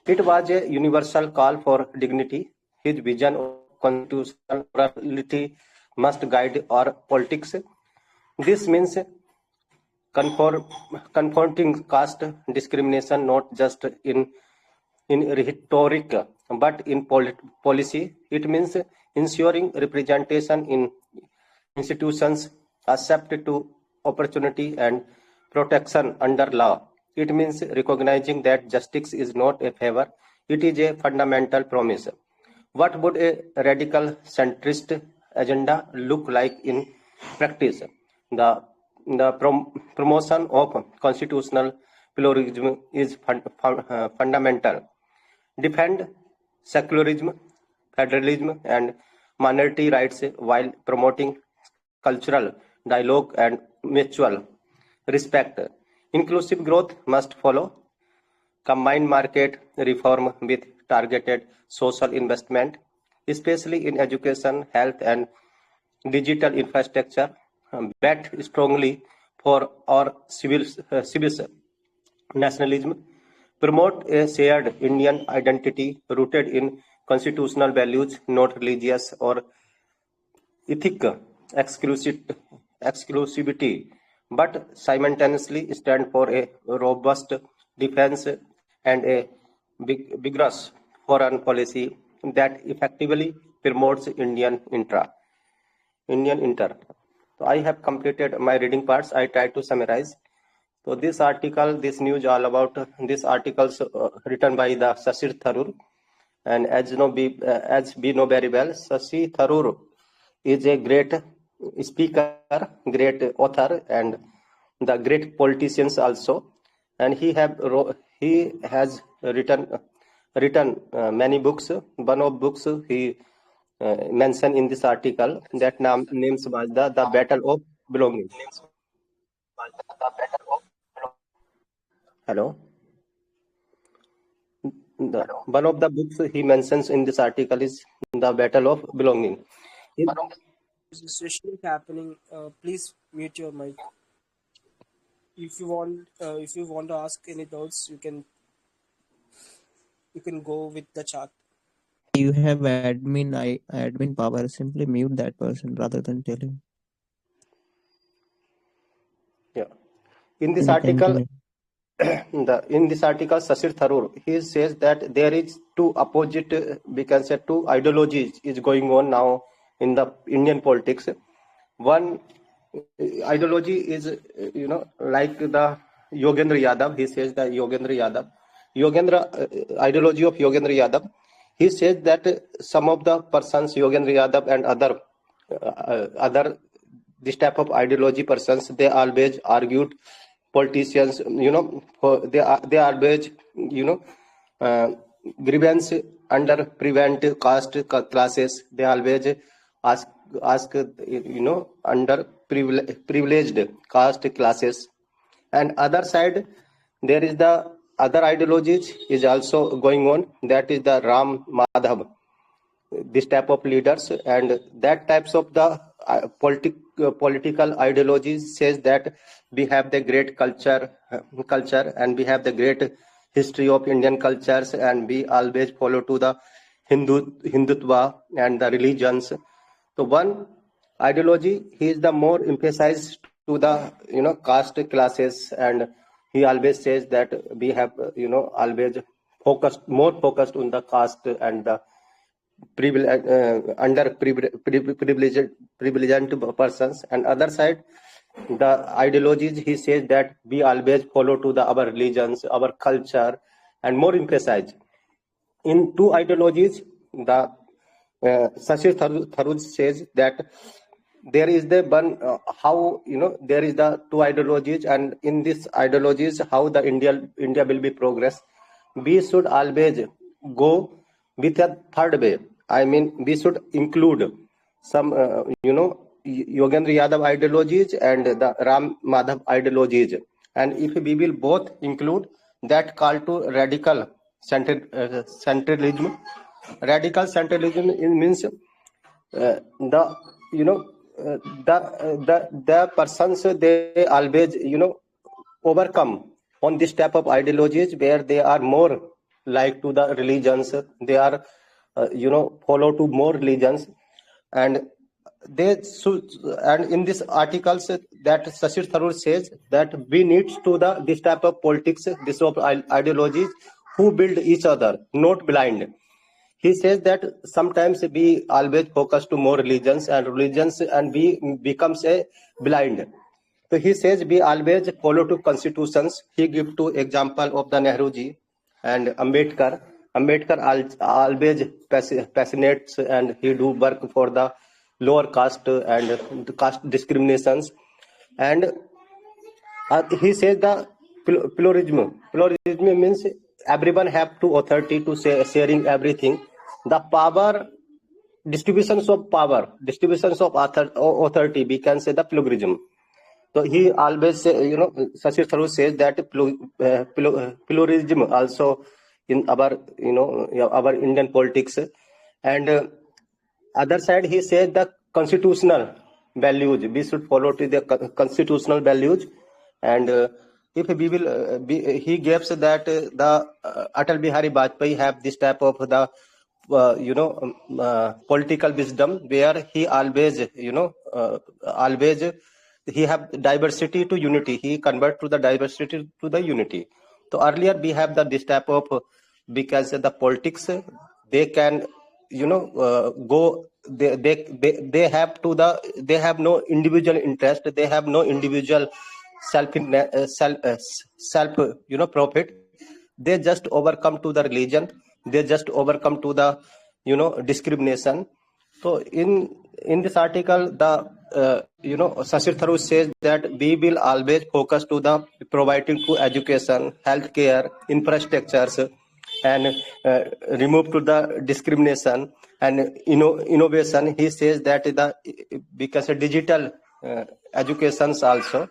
It was a universal call for dignity. His vision of constitutional morality must guide our politics. This means confronting caste discrimination not just in rhetoric but in policy. It means ensuring representation in institutions, accept to opportunity and protection under law. It means recognizing that justice is not a favor, it is a fundamental promise. What would a radical centrist agenda look like in practice? The promotion of constitutional pluralism is fundamental. Defend secularism, federalism, and minority rights while promoting cultural dialogue and mutual respect. Inclusive growth must follow. Combined market reform with targeted social investment, especially in education, health, and digital infrastructure. Bet strongly for our civil nationalism. Promote a shared Indian identity rooted in constitutional values, not religious or ethic exclusivity, but simultaneously stand for a robust defense and a vigorous foreign policy that effectively promotes Indian inter. So I have completed my reading parts. I try to summarize. So this article, this news all about this articles written by the Sasir Tharoor, and as we know very well, Sasi Tharoor is a great speaker, great author, and the great politicians also. And he has written many books. One of books he mentioned in this article that names was the Battle of Belonging. Hello. One of the books he mentions in this article is The Battle of Belonging. This session is happening. Please mute your mic. If you want to ask any doubts, you can go with the chat. You have admin power. Simply mute that person rather than tell him. Yeah. In this You article, continue. Sasir Tharoor, he says that there is two opposite, we can say two ideologies is going on now in the Indian politics. One ideology is, like the Yogendra Yadav. He says that ideology of Yogendra Yadav. He says that some of the persons, Yogendra Yadav and other this type of ideology persons, they always argued politicians, they always, grievance under prevent caste classes. They always ask under privileged caste classes And other side, there is the other ideologies is also going on. That is the Ram Madhav, this type of leaders, and that types of the political ideologies says that we have the great culture, and we have the great history of Indian cultures, and we always follow to the Hindutva and the religions. So one ideology, he is the more emphasized to the caste classes, and he always says that we have always more focused on the caste and the privileged persons. And other side, the ideologies, he says that we always follow to the our religions, our culture, and more emphasize in two ideologies. The Sashir Tharuj says that there is the one how there is the two ideologies, and in this ideologies how the India will be progress. We should always go with a third way. I mean, we should include some Yogendra Yadav ideologies and the Ram Madhav ideologies, and if we will both include, that call to radical centralism. Radical centralism means the you know the persons, they always overcome on this type of ideologies where they are more like to the religions. They are follow to more religions, and they should. And in this articles that Sashir Tharoor says that we need to the this type of politics, this of ideologies who build each other, not blind. He says that sometimes we always focus to more religions, and we becomes a blind. So he says we always follow to constitutions. He give two example of the Nehruji and Ambedkar. Ambedkar always passionates, and he do work for the lower caste and the caste discriminations. And he says the pluralism. Pluralism means everyone have to authority to say, sharing everything. The power, distributions of power, distributions of authority, we can say the pluralism. So he always say, Sashir Tharoor says that pluralism also in our our Indian politics. And other side, he says the constitutional values, we should follow to the constitutional values. And if we will he gives that the Atal Bihari Vajpayee have this type of the political wisdom, where he always always he have diversity to unity, he convert to the diversity to the unity. So earlier we have the this type of, because the politics, they can go, they have to the, they have no individual interest, they have no individual self self profit. They just overcome to the religion, they just overcome to the discrimination. So in this article, the Sashir Tharoor says that we will always focus to the providing to education, healthcare, infrastructures, and remove to the discrimination and innovation. He says that the because of digital educations also.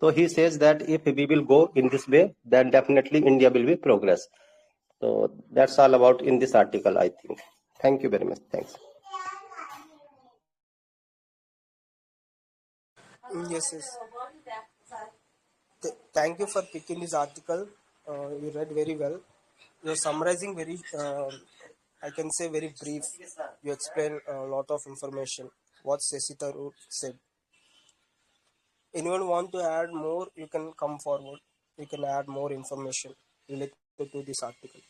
So he says that if we will go in this way, then definitely India will be progress. So that's all about in this article, I think. Thank you very much. Thanks. Yes, yes. Thank you for picking this article. You read very well. You're summarizing very, I can say, very brief. You explain a lot of information. What Sesitaru said. Anyone want to add more? You can come forward. You can add more information related to this article.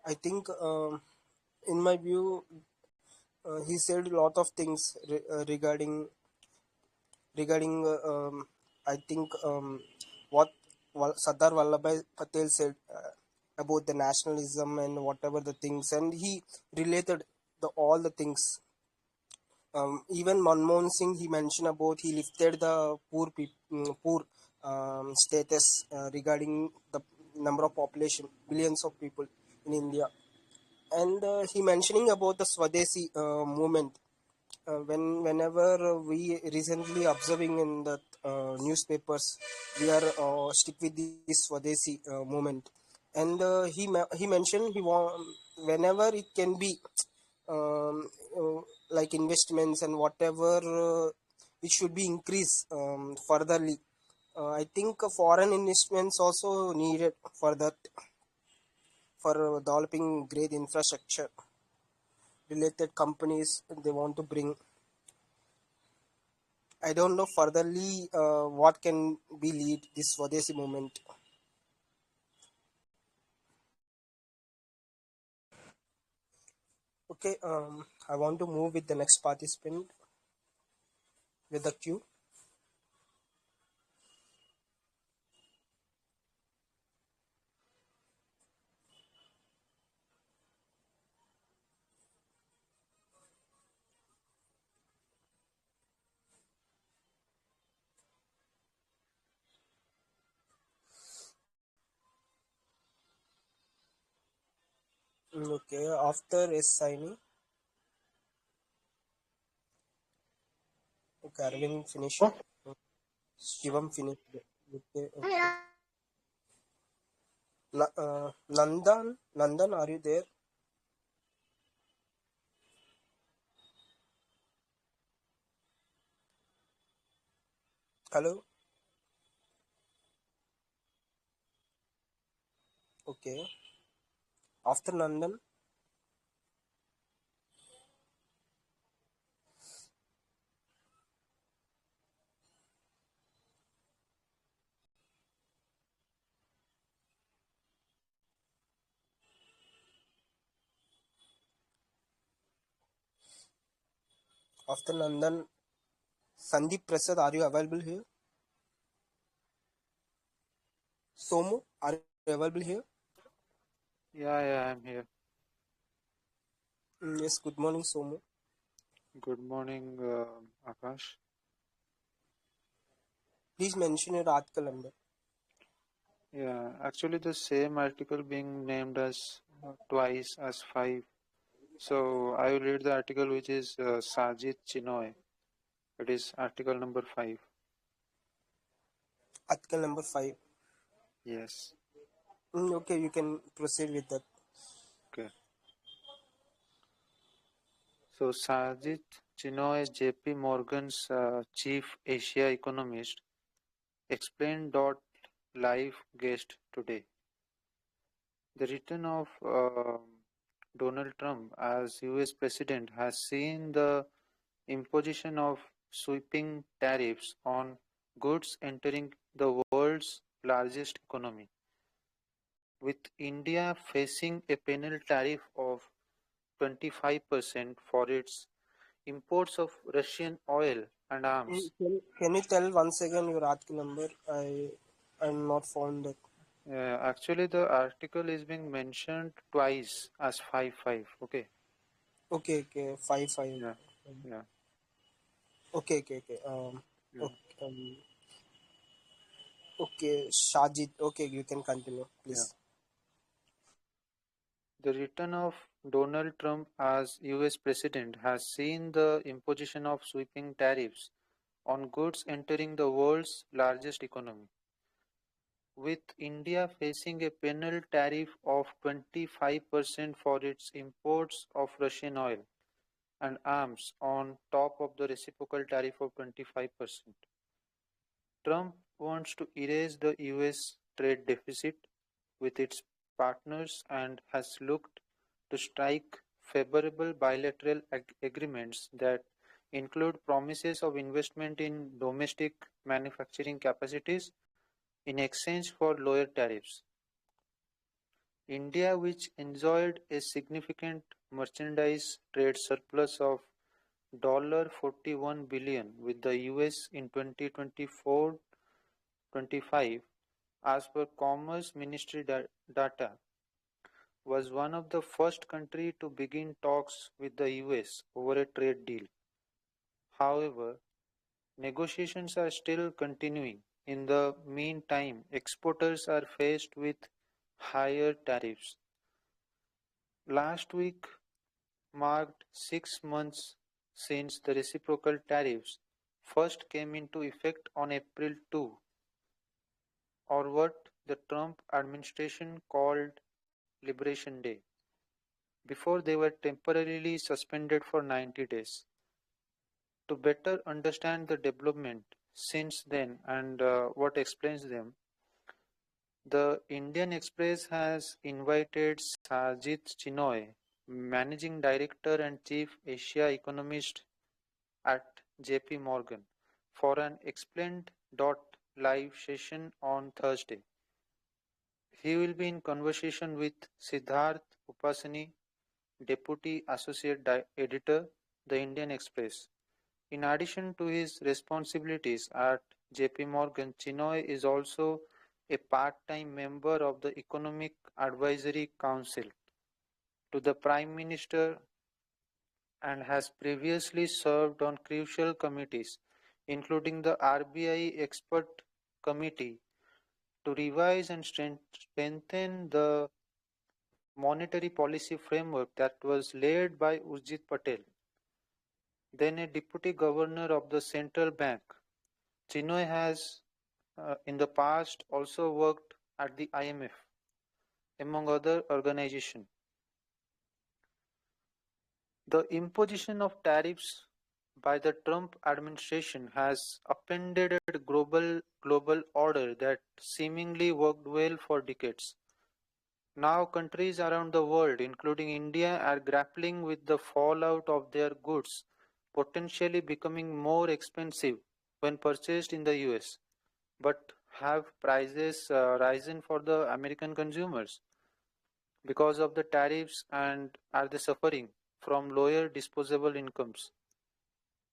I think, in my view, he said a lot of things regarding I think what Sardar Vallabhbhai Patel said about the nationalism and whatever the things, and he related all the things Even Manmohan Singh, he mentioned about he lifted the poor status regarding the number of population, billions of people in India. And he mentioning about the Swadeshi movement. Whenever we recently observing in the newspapers, we are stick with this Swadeshi movement. And he mentioned he want whenever it can be um, like investments and whatever it should be increased furtherly. I think foreign investments also needed for that, for developing great infrastructure related companies they want to bring. I don't know furtherly what can be lead this Swadeshi movement. Okay, I want to move with the next participant with the queue. Okay, after is signing. Okay, Arvind finish it. Shivam finished it. Okay, okay. Nandan, are you there? Hello. Okay. After Nandan, Sandeep Prasad, are you available here? Somu, are you available here? Yeah, I'm here. Yes, good morning, Somu. Good morning, Akash. Please mention your article number. Yeah, actually, the same article being named as twice as five. So I will read the article which is Sajid Chinoy. It is article number 5. Article number 5. Yes. Okay, you can proceed with that. Okay. So Sajid Chinoy, JP Morgan's chief Asia economist, explained live guest today. The return of Donald Trump as US president has seen the imposition of sweeping tariffs on goods entering the world's largest economy, with India facing a penal tariff of 25% for its imports of Russian oil and arms. Can you tell once again your article number? I'm not found that. Actually, the article is being mentioned twice as 5-5. Okay. Okay, 5. Yeah. Yeah. Okay. Yeah. Okay, okay, Shajid. Okay, you can continue, Yeah. please. The return of Donald Trump as US president has seen the imposition of sweeping tariffs on goods entering the world's largest economy, with India facing a penal tariff of 25% for its imports of Russian oil and arms on top of the reciprocal tariff of 25%. Trump wants to erase the US trade deficit with its partners and has looked to strike favorable bilateral agreements that include promises of investment in domestic manufacturing capacities in exchange for lower tariffs. India, which enjoyed a significant merchandise trade surplus of $41 billion with the US in 2024-25, as per Commerce Ministry data, was one of the first countries to begin talks with the US over a trade deal. However, negotiations are still continuing. In the meantime, exporters are faced with higher tariffs. Last week marked 6 months since the reciprocal tariffs first came into effect on April 2, or what the Trump administration called Liberation Day, before they were temporarily suspended for 90 days. To better understand the development since then and what explains them, the Indian Express has invited Sajid Chinoy, Managing Director and Chief Asia Economist at JP Morgan, for an explained live session on Thursday. He will be in conversation with Siddharth Upasani, Deputy Associate Editor, The Indian Express. In addition to his responsibilities at JP Morgan, Chinoy is also a part-time member of the Economic Advisory Council to the Prime Minister and has previously served on crucial committees, including the RBI Expert Committee to revise and strengthen the monetary policy framework that was led by Urjit Patel, then a deputy governor of the central bank. Chinoy has in the past also worked at the IMF, among other organizations. The imposition of tariffs by the Trump administration has upended a global order that seemingly worked well for decades. Now countries around the world, including India, are grappling with the fallout of their goods potentially becoming more expensive when purchased in the US, but have prices risen for the American consumers because of the tariffs, and are they suffering from lower disposable incomes?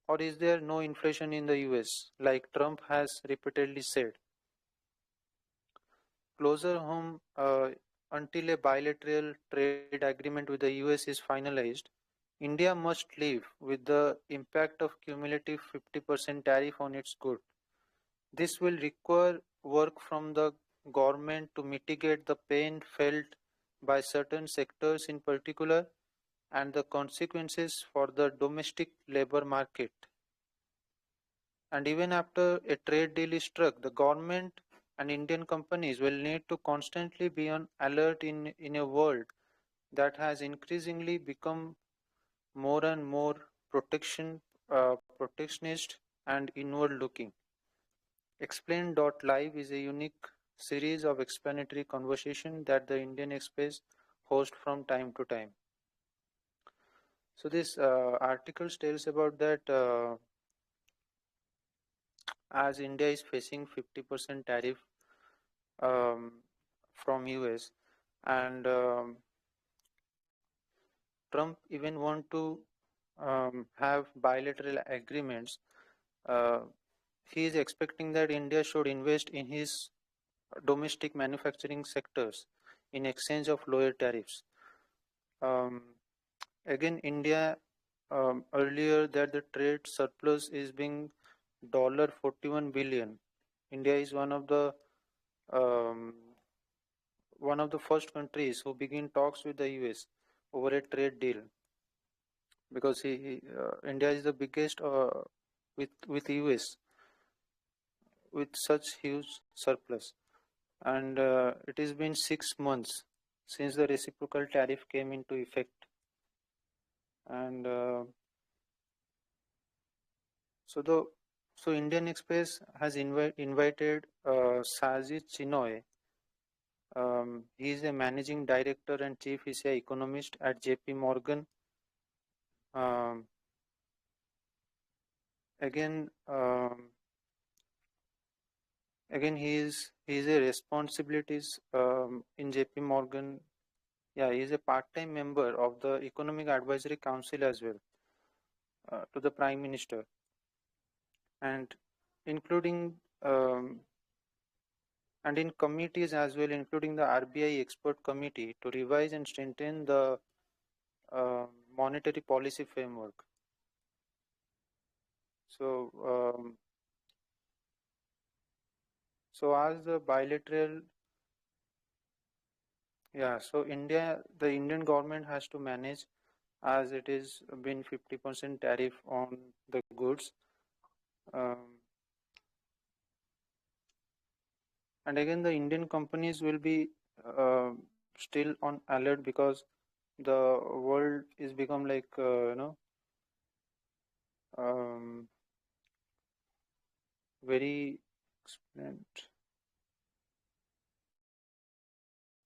Or is there no inflation in the US, like Trump has repeatedly said? Closer home, until a bilateral trade agreement with the US is finalized, India must live with the impact of cumulative 50% tariff on its goods. This will require work from the government to mitigate the pain felt by certain sectors in particular and the consequences for the domestic labor market. And even after a trade deal is struck, the government and Indian companies will need to constantly be on alert in a world that has increasingly become more and more protectionist and inward looking. Explain.live is a unique series of explanatory conversation that the Indian Express hosts from time to time. So this article tells about that as India is facing 50% tariff um, from US, and Trump even want to have bilateral agreements. Uh, he is expecting that India should invest in his domestic manufacturing sectors in exchange of lower tariffs. Um, Again, India earlier that the trade surplus is being $41 billion. India is um, one of the first countries who begin talks with the US over a trade deal, because India is the biggest with US with such huge surplus, and it has been 6 months since the reciprocal tariff came into effect, and so Indian Express has invited Sajid Chinoy. He is a managing director and chief Asia economist at JP Morgan. Um, again, he is a responsibilities in JP Morgan. Yeah, he is a part-time member of the Economic Advisory Council as well to the Prime Minister, and including and in committees as well, including the RBI Expert Committee to revise and strengthen the monetary policy framework. So, so as the bilateral, yeah. So the Indian government has to manage, as it is been 50% tariff on the goods. Um, and again, the Indian companies will be uh, still on alert because the world is become like um, very explained.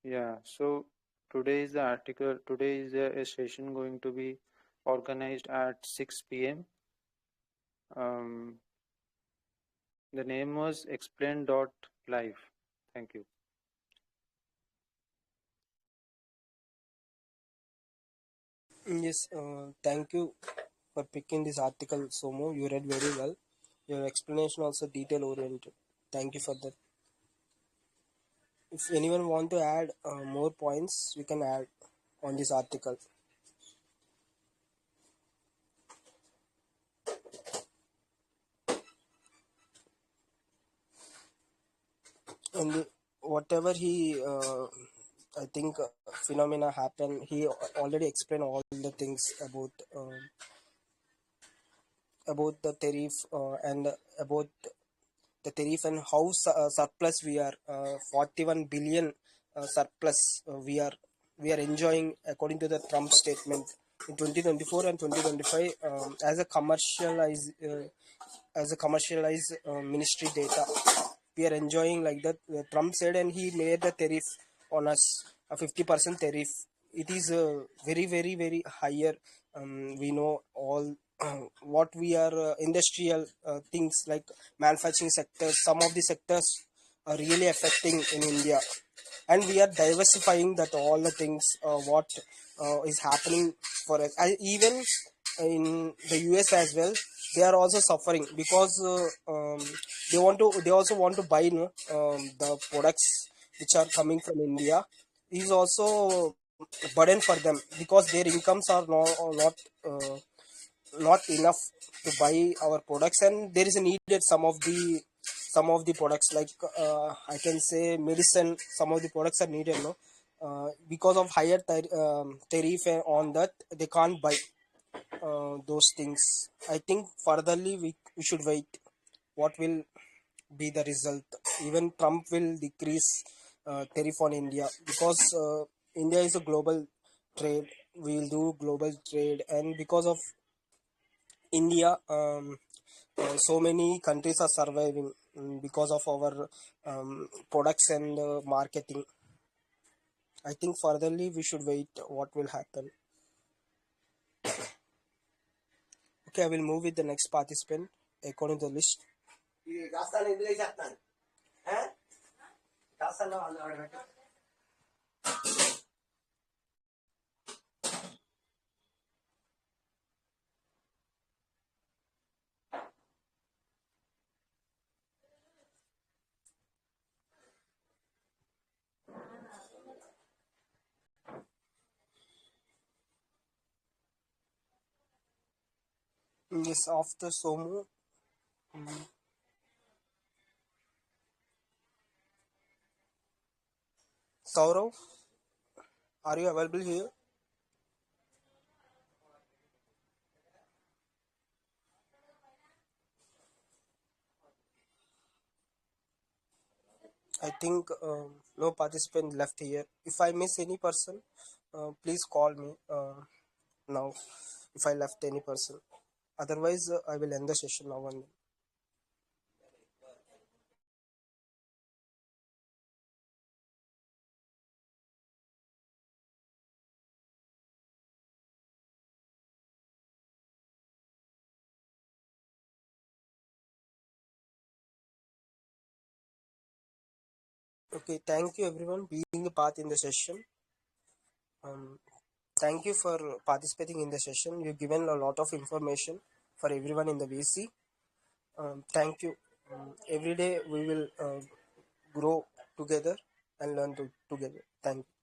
Yeah, so today is the article, today is a session going to be organized at 6 p.m. The name was explain.live. Thank you. Yes, thank you for picking this article, Somo. You read very well. Your explanation also detail oriented. Thank you for that. If anyone want to add more points, you can add on this article. And whatever he, I think, phenomena happen. He already explained all the things about the tariff and about the tariff and how surplus we are 41 billion surplus we are enjoying according to the Trump statement in 2024 and 2025 as a commercialized ministry data we are enjoying like that Trump said, and he made the tariff on us a 50% tariff. It is very very very higher. We know all what we are industrial things like manufacturing sectors, some of the sectors are really affecting in India, and we are diversifying that all the things what is happening for us. Even in the US as well, they are also suffering because they also want to buy the products which are coming from India. Is also burden for them because their incomes are not enough to buy our products, and there is a needed some of the products like I can say medicine. Some of the products are needed, no, because of higher tariff on that they can't buy those things. I think furtherly we should wait what will be the result. Even Trump will decrease tariff on India because India is a global trade. We will do global trade, and because of India, so many countries are surviving because of our products and marketing. I think furtherly we should wait what will happen. Okay, I will move with the next participant according to the list. Yes, after Somu, Saurav, are you available here? I think no participant left here. If I miss any person, please call me now if I left any person. Otherwise, I will end the session now and then. Okay, thank you everyone being a part in the session. Um, Thank you for participating in the session. You've given a lot of information for everyone in the VC. Thank you. Every day we will grow together and learn together. Thank you.